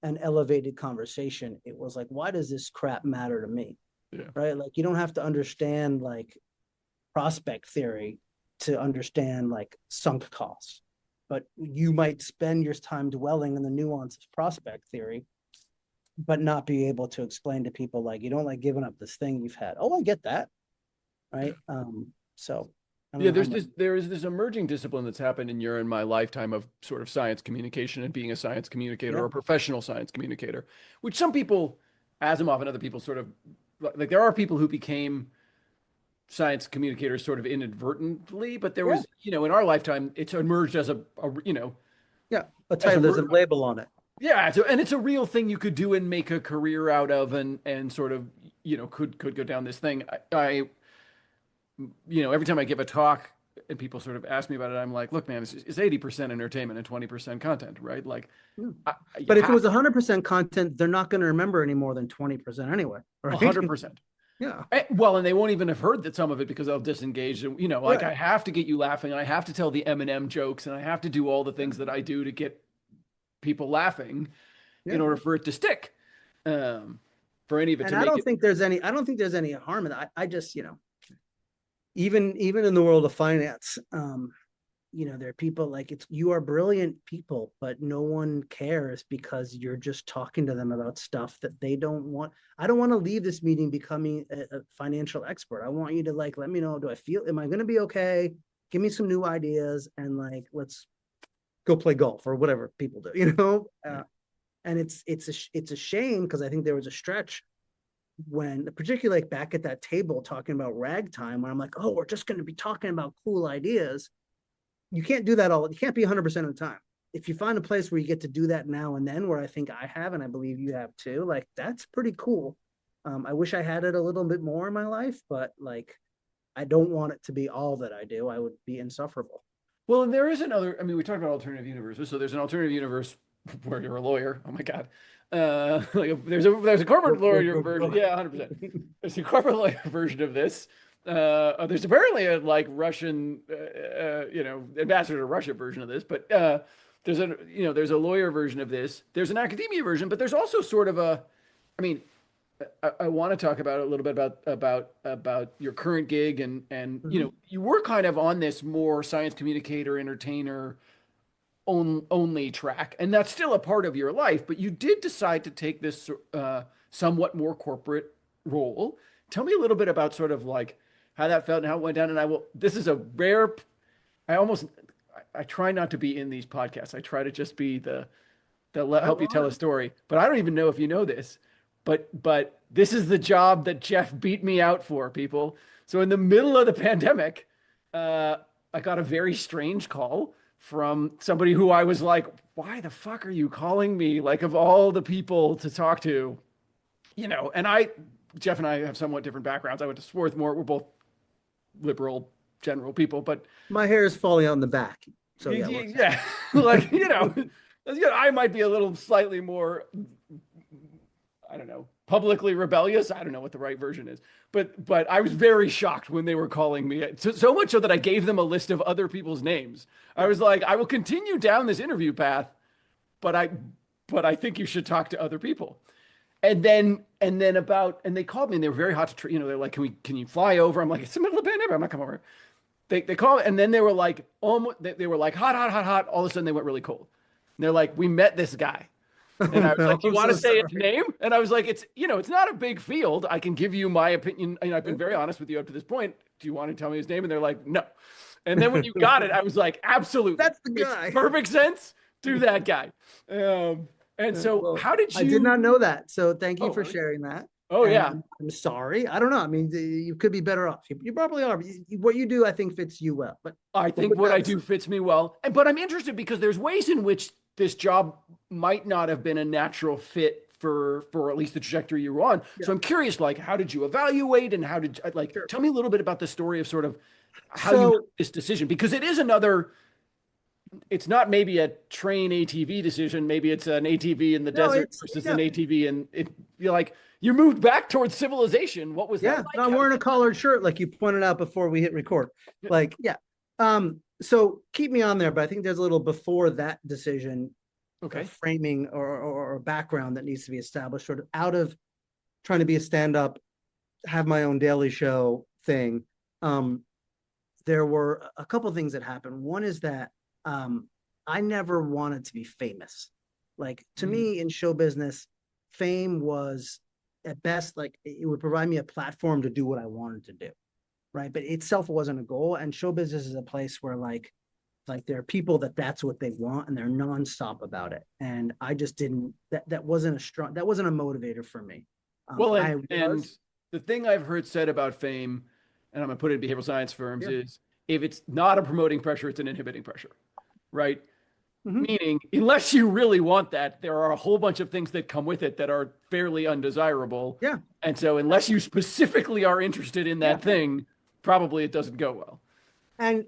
and elevated conversation. It was like, why does this crap matter to me? Yeah. Right? Like you don't have to understand like prospect theory to understand like sunk costs, but you might spend your time dwelling in the nuance of prospect theory, but not be able to explain to people like you don't like giving up this thing you've had. Oh, I get that, right? So I don't Yeah, know how much. there is this emerging discipline that's happened in your and my lifetime of sort of science communication and being a science communicator Yeah, or a professional science communicator, which some people, Asimov and other people sort of like there are people who became science communicators sort of inadvertently, but there yeah, was, in our lifetime, it's emerged as yeah. A as title, there's a label on it. yeah, and it's a real thing you could do and make a career out of and sort of, could go down this thing. Every time I give a talk and people sort of ask me about it, I'm like, look, man, it's 80% entertainment and 20% content, right? Like, Yeah. you But if it have was 100% content, they're not going to remember any more than 20% anyway, right? 100%. Yeah, Well, and they won't even have heard that some of it because they'll disengage. Like right. I have to get you laughing, and I have to tell the Eminem jokes, and I have to do all the things that I do to get people laughing in Yeah. order for it to stick. For any of it And to make it. I don't think there's any harm in that. I just, even in the world of finance, there are people like you are brilliant people, but no one cares because you're just talking to them about stuff that they don't want. I don't want to leave this meeting becoming a financial expert. I want you to like, let me know, am I going to be okay? Give me some new ideas and like, let's go play golf or whatever people do, and it's a shame because I think there was a stretch when, particularly like back at that table talking about ragtime, where I'm like, oh, we're just going to be talking about cool ideas. You can't do that you can't be 100% of the time. If you find a place where you get to do that now and then, where I think I have, and I believe you have too, like that's pretty cool. I wish I had it a little bit more in my life, but like, I don't want it to be all that I do. I would be insufferable. Well, and there is another, I mean, we talked about alternative universes. So there's an alternative universe where you're a lawyer. Oh my God. Like there's a corporate lawyer version. Yeah, 100%. There's a corporate lawyer version of this. There's apparently a like Russian, ambassador to Russia version of this, but there's a lawyer version of this. There's an academia version, but there's also sort of I mean, I want to talk about a little bit about your current gig and you were kind of on this more science communicator, entertainer only track, and that's still a part of your life, but you did decide to take this somewhat more corporate role. Tell me a little bit about sort of like how that felt and how it went down. And this is a rare, I try not to be in these podcasts. I try to just be help you tell a story, but I don't even know if you know this, but this is the job that Jeff beat me out for, people. So in the middle of the pandemic, I got a very strange call from somebody who I was like, why the fuck are you calling me? Like, of all the people to talk to, and Jeff and I have somewhat different backgrounds. I went to Swarthmore. We're both liberal, general people, but my hair is falling on the back. So yeah, like, I might be a little slightly more, I don't know, publicly rebellious. I don't know what the right version is, but I was very shocked when they were calling me. So much so that I gave them a list of other people's names. I was like, I will continue down this interview path, but I think you should talk to other people. And then they called me and they were very hot to treat. They're like, can you fly over? I'm like, it's the middle of the pandemic. I'm not coming over. They called and then they were like, they were like hot. All of a sudden they went really cold. And they're like, we met this guy. And I was like, you want to say his name? And I was like, it's not a big field. I can give you my opinion. I've been very honest with you up to this point. Do you want to tell me his name? And they're like, no. And then when you got it, I was like, absolutely. That's the guy. Makes perfect sense. Do that guy. And so how did you? I did not know that. So thank you for sharing that. Oh, yeah. I'm sorry. I don't know. I mean, you could be better off. You probably are. What you do, I think, fits you well. But I think what I do fits me well. But I'm interested because there's ways in which this job might not have been a natural fit for at least the trajectory you were on. Yeah. So I'm curious, like, how did you evaluate and how did tell me a little bit about the story of sort of how you made this decision, because it is it's not maybe a train ATV decision. Maybe it's an ATV in the desert versus an ATV. And you're like, you moved back towards civilization. What was that like? I'm wearing a collared shirt, like you pointed out before we hit record. Like, yeah. So keep me on there, but I think there's a little before that decision, framing or background that needs to be established, sort of out of trying to be a stand-up, have my own daily show thing. There were a couple of things that happened. One is that I never wanted to be famous. Like, to me in show business, fame was at best, like, it would provide me a platform to do what I wanted to do. Right. But itself wasn't a goal. And show business is a place where like there are people that's what they want and they're nonstop about it. And I just didn't, that wasn't a motivator for me. And the thing I've heard said about fame, and I'm going to put it in behavioral science firms, is if it's not a promoting pressure, it's an inhibiting pressure. Right. Mm-hmm. Meaning, unless you really want that, there are a whole bunch of things that come with it that are fairly undesirable. Yeah. And so unless you specifically are interested in that thing, probably it doesn't go well. And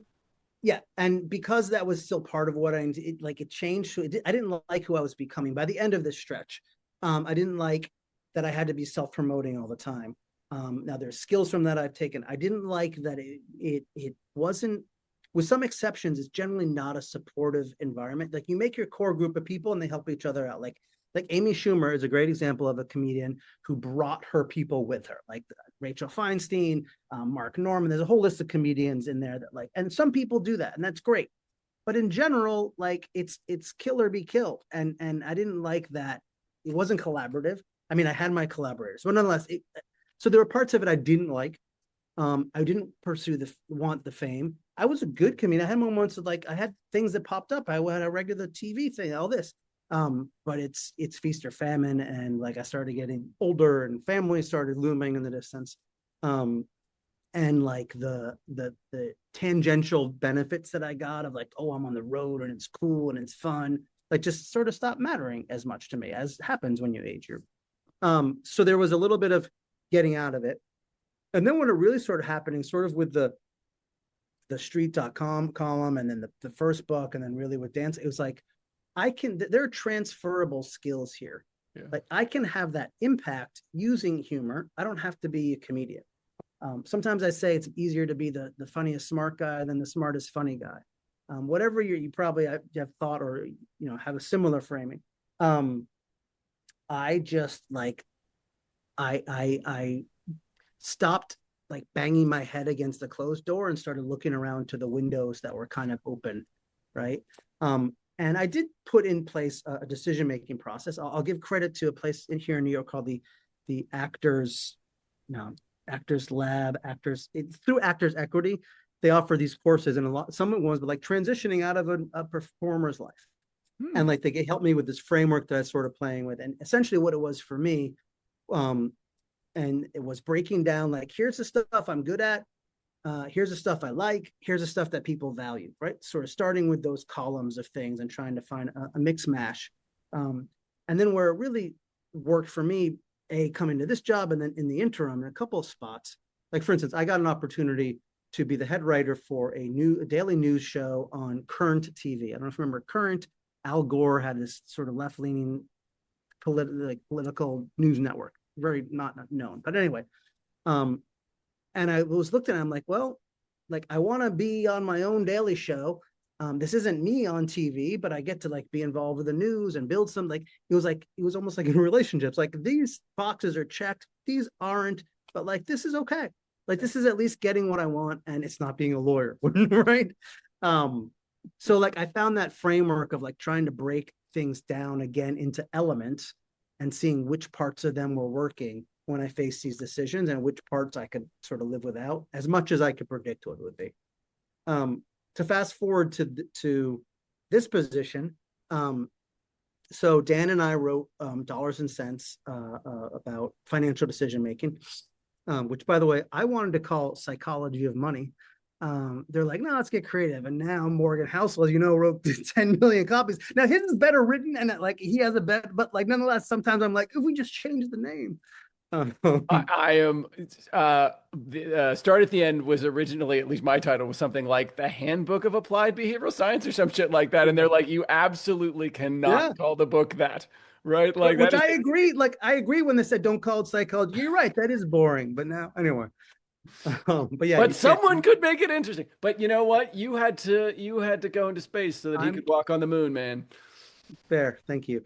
because that was still part of what it changed. I didn't like who I was becoming by the end of this stretch. I didn't like that I had to be self-promoting all the time. Now there's skills from that I've taken. I didn't like that it wasn't, with some exceptions, it's generally not a supportive environment. Like, you make your core group of people and they help each other out. Like Amy Schumer is a great example of a comedian who brought her people with her, like Rachel Feinstein, Mark Norman. There's a whole list of comedians in there that and some people do that, and that's great. but in general, like it's kill or be killed. And I didn't like that. It wasn't collaborative. I mean, I had my collaborators, but nonetheless, so there were parts of it I didn't like. I didn't pursue want the fame. I was a good comedian. I had moments of like I had things that popped up. I had a regular TV thing, all this. But it's feast or famine, and like I started getting older, and family started looming in the distance. And like the tangential benefits that I got of like, oh, I'm on the road and it's cool and it's fun, like just sort of stopped mattering as much to me, as happens when you age. So there was a little bit of getting out of it. And then when it really started happening, sort of with the street.com column, and then the first book, and then really with dance, it was like, there are transferable skills here. Yeah. Like I can have that impact using humor. I don't have to be a comedian. Sometimes I say it's easier to be the funniest smart guy than the smartest funny guy. Whatever you probably have thought, or have a similar framing. I just like I stopped like banging my head against the closed door and started looking around to the windows that were kind of open, right? And I did put in place a decision-making process. I'll give credit to a place here in New York called the Actors Lab. It's through Actors Equity. They offer these courses, and some ones, but like transitioning out of a performer's life. And like they helped me with this framework that I was sort of playing with. And essentially what it was for me, and it was breaking down like, here's the stuff I'm good at. Here's the stuff I like. Here's the stuff that people value, right? Sort of starting with those columns of things and trying to find a mix mash. And then where it really worked for me, coming to this job, and then in the interim, in a couple of spots, like for instance, I got an opportunity to be the head writer for a daily news show on Current TV. I don't know if you remember Current. Al Gore had this sort of left-leaning political news network, very not known. But anyway, and I was looked at it, I'm like, well, like I want to be on my own daily show. This isn't me on TV, but I get to like be involved with the news and build some, like, it was almost like in relationships, like these boxes are checked, these aren't, but like, this is okay. Like, this is at least getting what I want, and it's not being a lawyer, right? So like I found that framework of like trying to break things down again into elements and seeing which parts of them were working when I faced these decisions, and which parts I could sort of live without, as much as I could predict what it would be. To fast forward to this position, so Dan and I wrote Dollars and Cents about financial decision making, which, by the way, I wanted to call Psychology of Money. They're like, no, let's get creative. And now Morgan Housel, wrote 10 million copies. Now his is better written, and like he has a bet, but like nonetheless, sometimes I'm like, if we just change the name. I am the Start at the End was originally, at least my title was something like The Handbook of Applied Behavioral Science or some shit like that. And they're like, you absolutely cannot call the book that, right? Like, which I agree. Like, I agree when they said don't call it psychology. You're right, that is boring. But now, anyway. But yeah, but someone could make it interesting. But you know what? You had to go into space so that he could walk on the moon, man. Fair, thank you.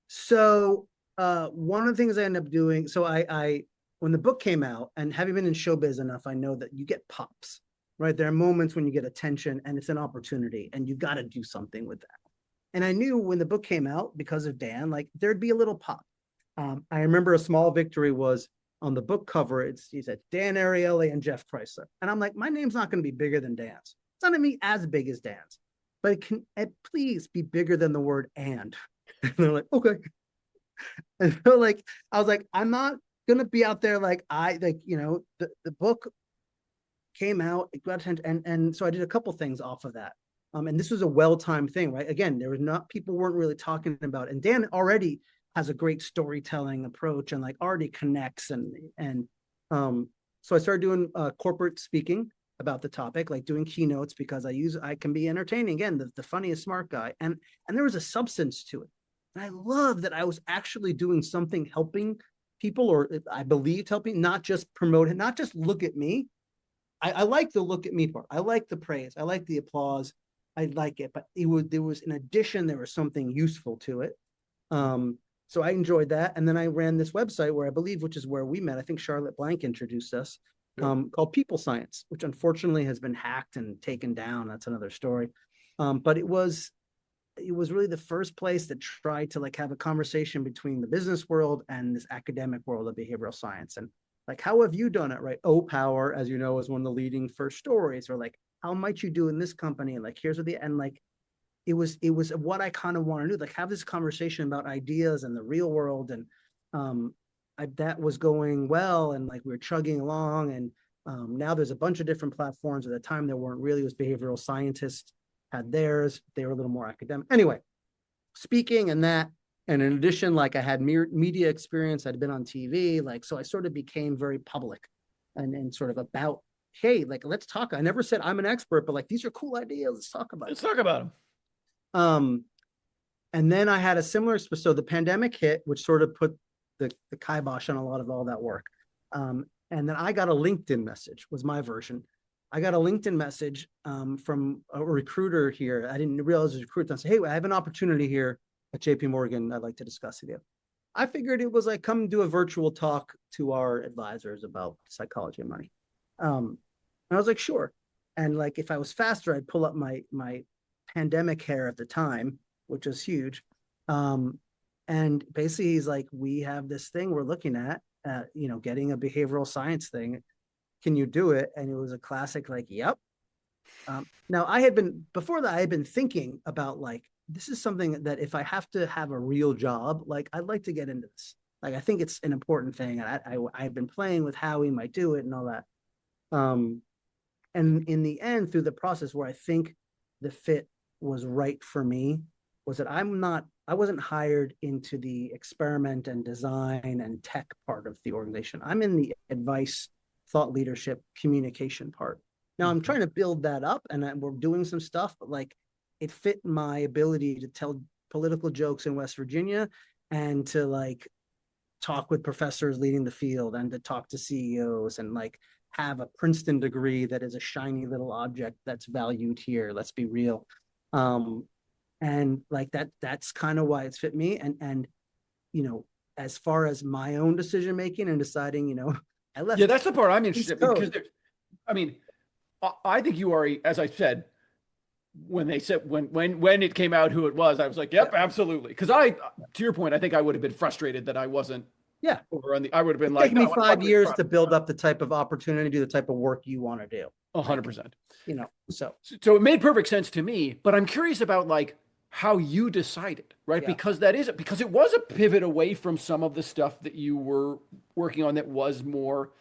So one of the things I ended up doing, so I when the book came out, and having been in showbiz enough, I know that you get pops, right? There are moments when you get attention, and it's an opportunity, and you got to do something with that. And I knew when the book came out, because of Dan, like there'd be a little pop. I remember a small victory was on the book cover. He said Dan Ariely and Jeff Kreisler, and I'm like, my name's not going to be bigger than Dan's. It's not going to be as big as Dan's, but it can please be bigger than the word and. And they're like, okay. And so like, I was like, I'm not going to be out there like the book came out, it got attention, and so I did a couple things off of that. And this was a well-timed thing, right? Again, people weren't really talking about it. And Dan already has a great storytelling approach and like already connects. And so I started doing corporate speaking about the topic, like doing keynotes, because I can be entertaining, again, the funniest smart guy. And there was a substance to it. And I love that I was actually doing something helping people, or I believed helping, not just promote it, not just look at me. I like the look at me part. I like the praise. I like the applause. I like it, but there was in addition, there was something useful to it. So I enjoyed that. And then I ran this website where I believe, which is where we met. I think Charlotte Blank introduced us, called PeopleScience, which unfortunately has been hacked and taken down. That's another story. But it was really the first place that tried to like have a conversation between the business world and this academic world of behavioral science. And like, how have you done it? Right. O Power, as you know, is one of the leading first stories, or like, how might you do in this company? And like, here's what and like, it was what I kind of want to do, like have this conversation about ideas and the real world. And that was going well. And like, we were chugging along. And now there's a bunch of different platforms. At the time, there weren't really. It was behavioral scientists had theirs. They were a little more academic. Anyway, speaking and that, and in addition, like I had media experience. I'd been on TV, like, so I sort of became very public and sort of about, hey, like, let's talk. I never said I'm an expert, but like, these are cool ideas. Let's talk about Let's talk about them. And then I had a similar, so the pandemic hit, which sort of put the kibosh on a lot of all that work. And then I got a LinkedIn message, was my version. I got a LinkedIn message from a recruiter here. I didn't realize it was a recruiter. I said, hey, I have an opportunity here at JP Morgan I'd like to discuss with you. I figured it was like, come do a virtual talk to our advisors about psychology and money. And I was like, sure. And like, if I was faster, I'd pull up my pandemic hair at the time, which was huge. And basically he's like, we have this thing we're looking at, getting a behavioral science thing. Can you do it? And it was a classic, like, yep. Now before that, I had been thinking about like, this is something that if I have to have a real job, like I'd like to get into this. Like, I think it's an important thing. I've been playing with how we might do it and all that. And in the end, through the process where I think the fit was right for me, was that I wasn't hired into the experiment and design and tech part of the organization. I'm in the advice, thought leadership, communication part. Now I'm trying to build that up, and we're doing some stuff, but like, it fit my ability to tell political jokes in West Virginia and to like talk with professors leading the field and to talk to CEOs and like have a Princeton degree that is a shiny little object that's valued here. Let's be real. And like that's kind of why it's fit me. And as far as my own decision making and deciding, I left. Yeah, that's the part I'm interested in, because I think you are, as I said, when they said when it came out who it was, I was like, yep, absolutely. Because to your point, I think I would have been frustrated that I wasn't. Yeah, over on I would have been like, take me 5 years to build up the type of opportunity, do the type of work you want to do. 100%. So it made perfect sense to me. But I'm curious about like how you decided, right? Yeah. Because it was a pivot away from some of the stuff that you were working on that was more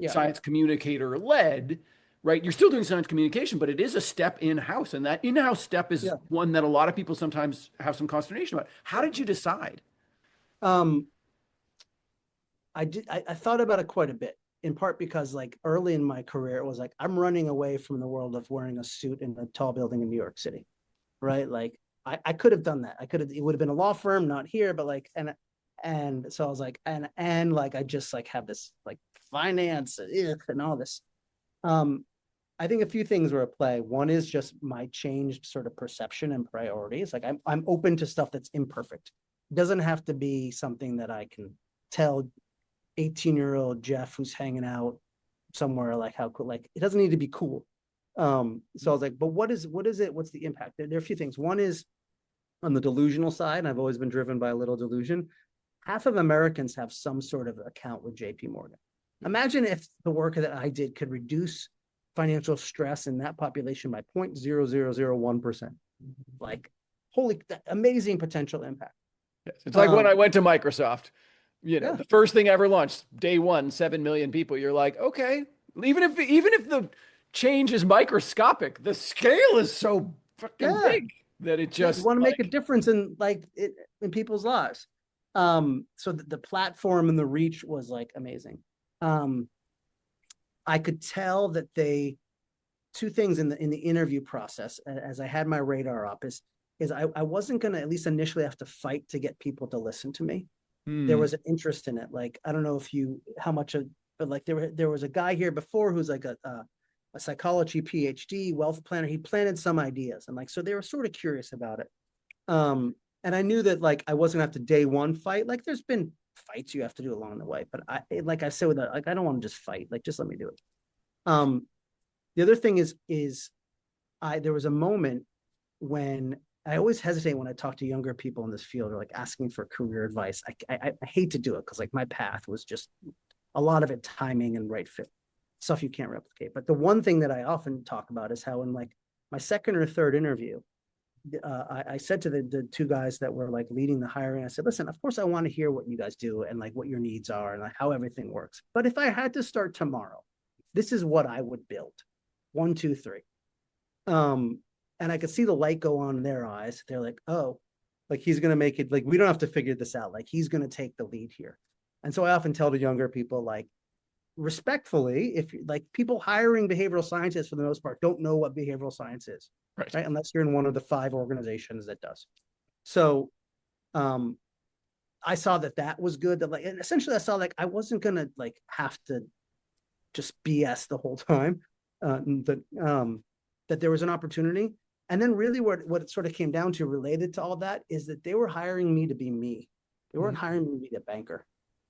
science communicator led. Right. You're still doing science communication, but it is a step in-house. And that in-house step is one that a lot of people sometimes have some consternation about. How did you decide? I thought about it quite a bit, in part because like early in my career, it was like, I'm running away from the world of wearing a suit in a tall building in New York City. Right. Like I could have done that. It would have been a law firm, not here, but like, and so I was like, and like, I just like have this like finance and all this. I think a few things were at play. One is just my changed sort of perception and priorities. Like I'm open to stuff that's imperfect. It doesn't have to be something that I can tell 18-year-old Jeff who's hanging out somewhere like how cool. Like it doesn't need to be cool. So I was like, but what is it? What's the impact? There are a few things. One is on the delusional side, and I've always been driven by a little delusion. Half of Americans have some sort of account with JP Morgan. Imagine if the work that I did could reduce financial stress in that population by 0.0001%. Like, holy, amazing potential impact. Yes. It's like when I went to Microsoft, the first thing ever launched, day one, 7 million people. You're like, okay, even if the change is microscopic, the scale is so fucking big that it just you want to make a difference in in people's lives. So the platform and the reach was like amazing. I could tell that two things in the interview process, as I had my radar up, is I wasn't going to, at least initially, have to fight to get people to listen to me. There was an interest in it. Like, I don't know but like there was a guy here before who's like a psychology PhD, wealth planner. He planted some ideas, and like, so they were sort of curious about it. And I knew that like I wasn't gonna have to day one fight. Like there's been fights you have to do along the way. But like I said with that, like I don't want to just fight. Like just let me do it. The other thing is there was a moment when I always hesitate when I talk to younger people in this field or like asking for career advice. I hate to do it because like my path was just a lot of it timing and right fit stuff you can't replicate. But the one thing that I often talk about is how in like my second or third interview, I said to the two guys that were like leading the hiring, I said, listen, of course I want to hear what you guys do and like what your needs are and like how everything works. But if I had to start tomorrow, this is what I would build. 1, 2, 3. And I could see the light go on in their eyes. They're like, oh, like he's going to make it, like, we don't have to figure this out. Like he's going to take the lead here. And so I often tell the younger people, like, respectfully, if like people hiring behavioral scientists for the most part don't know what behavioral science is, Right. right? Unless you're in one of the 5 organizations that does. So I saw that was good. That like, and essentially I saw like I wasn't going to like have to just BS the whole time. That there was an opportunity. And then really what it sort of came down to related to all that is that they were hiring me to be me. They weren't hiring me to be a banker.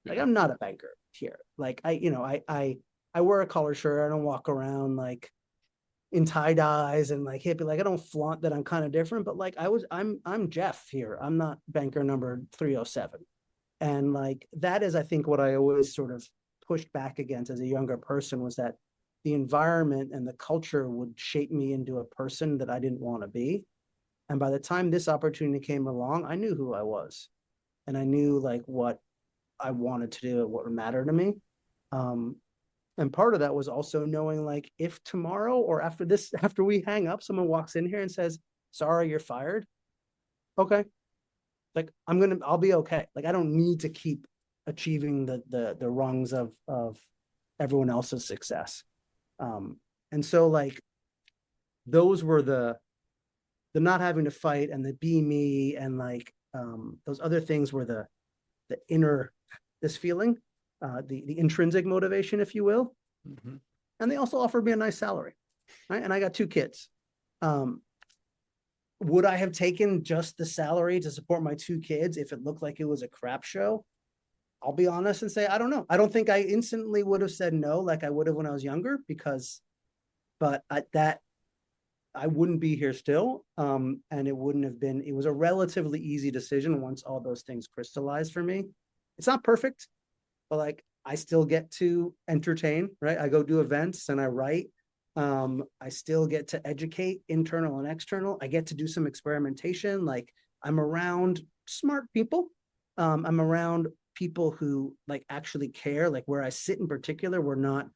Like I'm not a banker here. Like I wear a collar shirt. I don't walk around like in tie dyes and like hippie. Like I don't flaunt that I'm kind of different, but like I'm Jeff here. I'm not banker number 307. And like that is, I think, what I always sort of pushed back against as a younger person was that the environment and the culture would shape me into a person that I didn't want to be. And by the time this opportunity came along, I knew who I was and I knew like what I wanted to do and what would matter to me. And part of that was also knowing like if tomorrow or after we hang up, someone walks in here and says, sorry, you're fired. Okay. Like I'll be okay. Like I don't need to keep achieving the rungs of everyone else's success. And so like those were the not having to fight and the be me and like those other things were the inner this feeling, the intrinsic motivation, if you will. Mm-hmm. And they also offered me a nice salary, right? And I got 2 kids. Would I have taken just the salary to support my 2 kids if it looked like it was a crap show? I'll be honest and say, I don't know. I don't think I instantly would have said no like I would have when I was younger but I wouldn't be here still. And it was a relatively easy decision once all those things crystallized for me. It's not perfect, but like I still get to entertain, right? I go do events and I write. I still get to educate internal and external. I get to do some experimentation. Like I'm around smart people. I'm around people who like actually care. Like where I sit in particular, we're not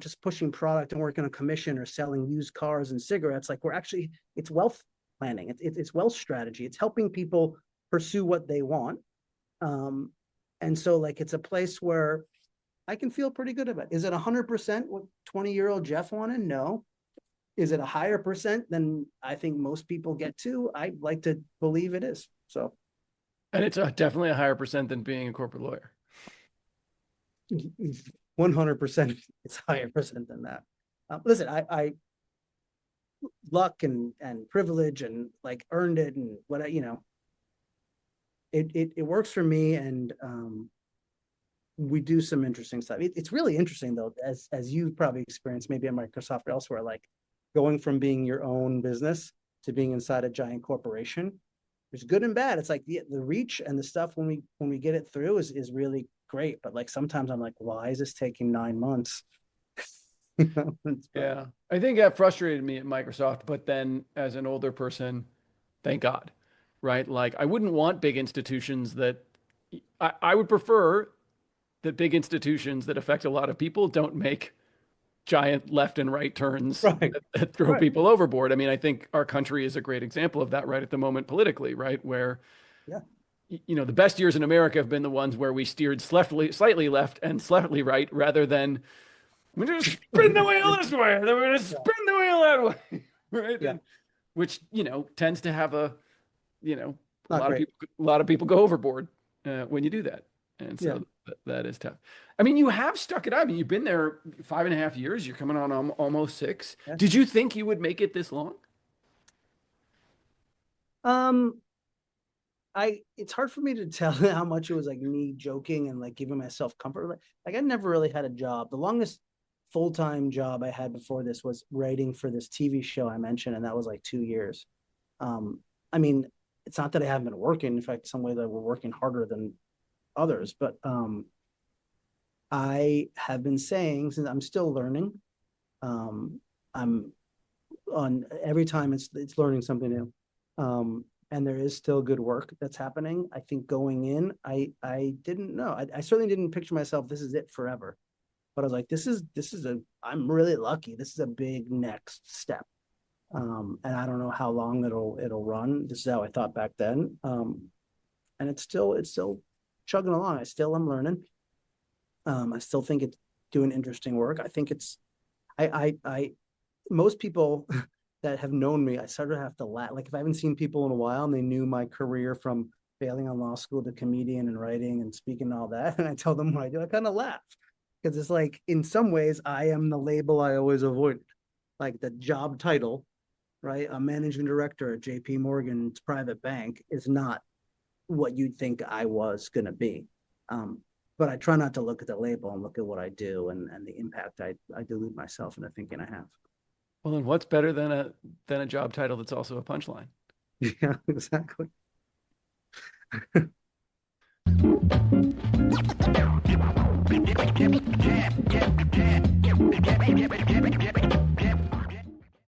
just pushing product and working on commission or selling used cars and cigarettes. Like it's wealth planning. It's wealth strategy. It's helping people pursue what they want. And so like, it's a place where I can feel pretty good about it. Is it 100% what 20-year-old Jeff wanted? No. Is it a higher percent than I think most people get to? I like to believe it is. So. And it's definitely a higher percent than being a corporate lawyer. 100% it's higher percent than that. Listen, I luck and privilege and like earned it and what it works for me and we do some interesting stuff. It's really interesting though, as you probably experienced maybe at Microsoft or elsewhere, like going from being your own business to being inside a giant corporation. There's good and bad. It's like the reach and the stuff when we get it through is really great. But like sometimes I'm like, why is this taking 9 months? Yeah, I think that frustrated me at Microsoft, but then as an older person, thank God, right? Like I wouldn't want big institutions that I would prefer that big institutions that affect a lot of people don't make giant left and right turns Right. that throw Right. people overboard. I mean, I think our country is a great example of that right at the moment politically, right? Where, Yeah. the best years in America have been the ones where we steered slightly left and slightly right rather than we're going to spin the wheel this way, then we're going to spin the wheel that way, right? Yeah. And, which, tends to have a Not great. lot of people go overboard when you do that. And so that is tough. I mean, you have stuck it out. I mean, you've been there 5.5 years. You're coming on almost 6. Yeah. Did you think you would make it this long? it's hard for me to tell how much it was like me joking and like giving myself comfort. Like I never really had a job. The longest full-time job I had before this was writing for this TV show I mentioned, and that was like 2 years. I mean, it's not that I haven't been working. In fact, some way that we're working harder than others, but I have been saying, since I'm still learning, I'm on every time it's learning something new. And there is still good work that's happening. I think going in, I didn't know. I certainly didn't picture myself, this is it forever. But I was like, I'm really lucky. This is a big next step. And I don't know how long it'll run. This is how I thought back then. And it's still chugging along. I still am learning. I still think it's doing interesting work. I think most people that have known me, I sort of have to laugh. Like if I haven't seen people in a while and they knew my career from failing on law school to comedian and writing and speaking and all that, and I tell them what I do, I kind of laugh because it's like, in some ways, I am the label I always avoided, like the job title, right? A managing director at JP Morgan's private bank is not what you'd think I was going to be. But I try not to look at the label and look at what I do and the impact I delude myself into thinking I have. Well, then what's better than a job title that's also a punchline? Yeah, exactly.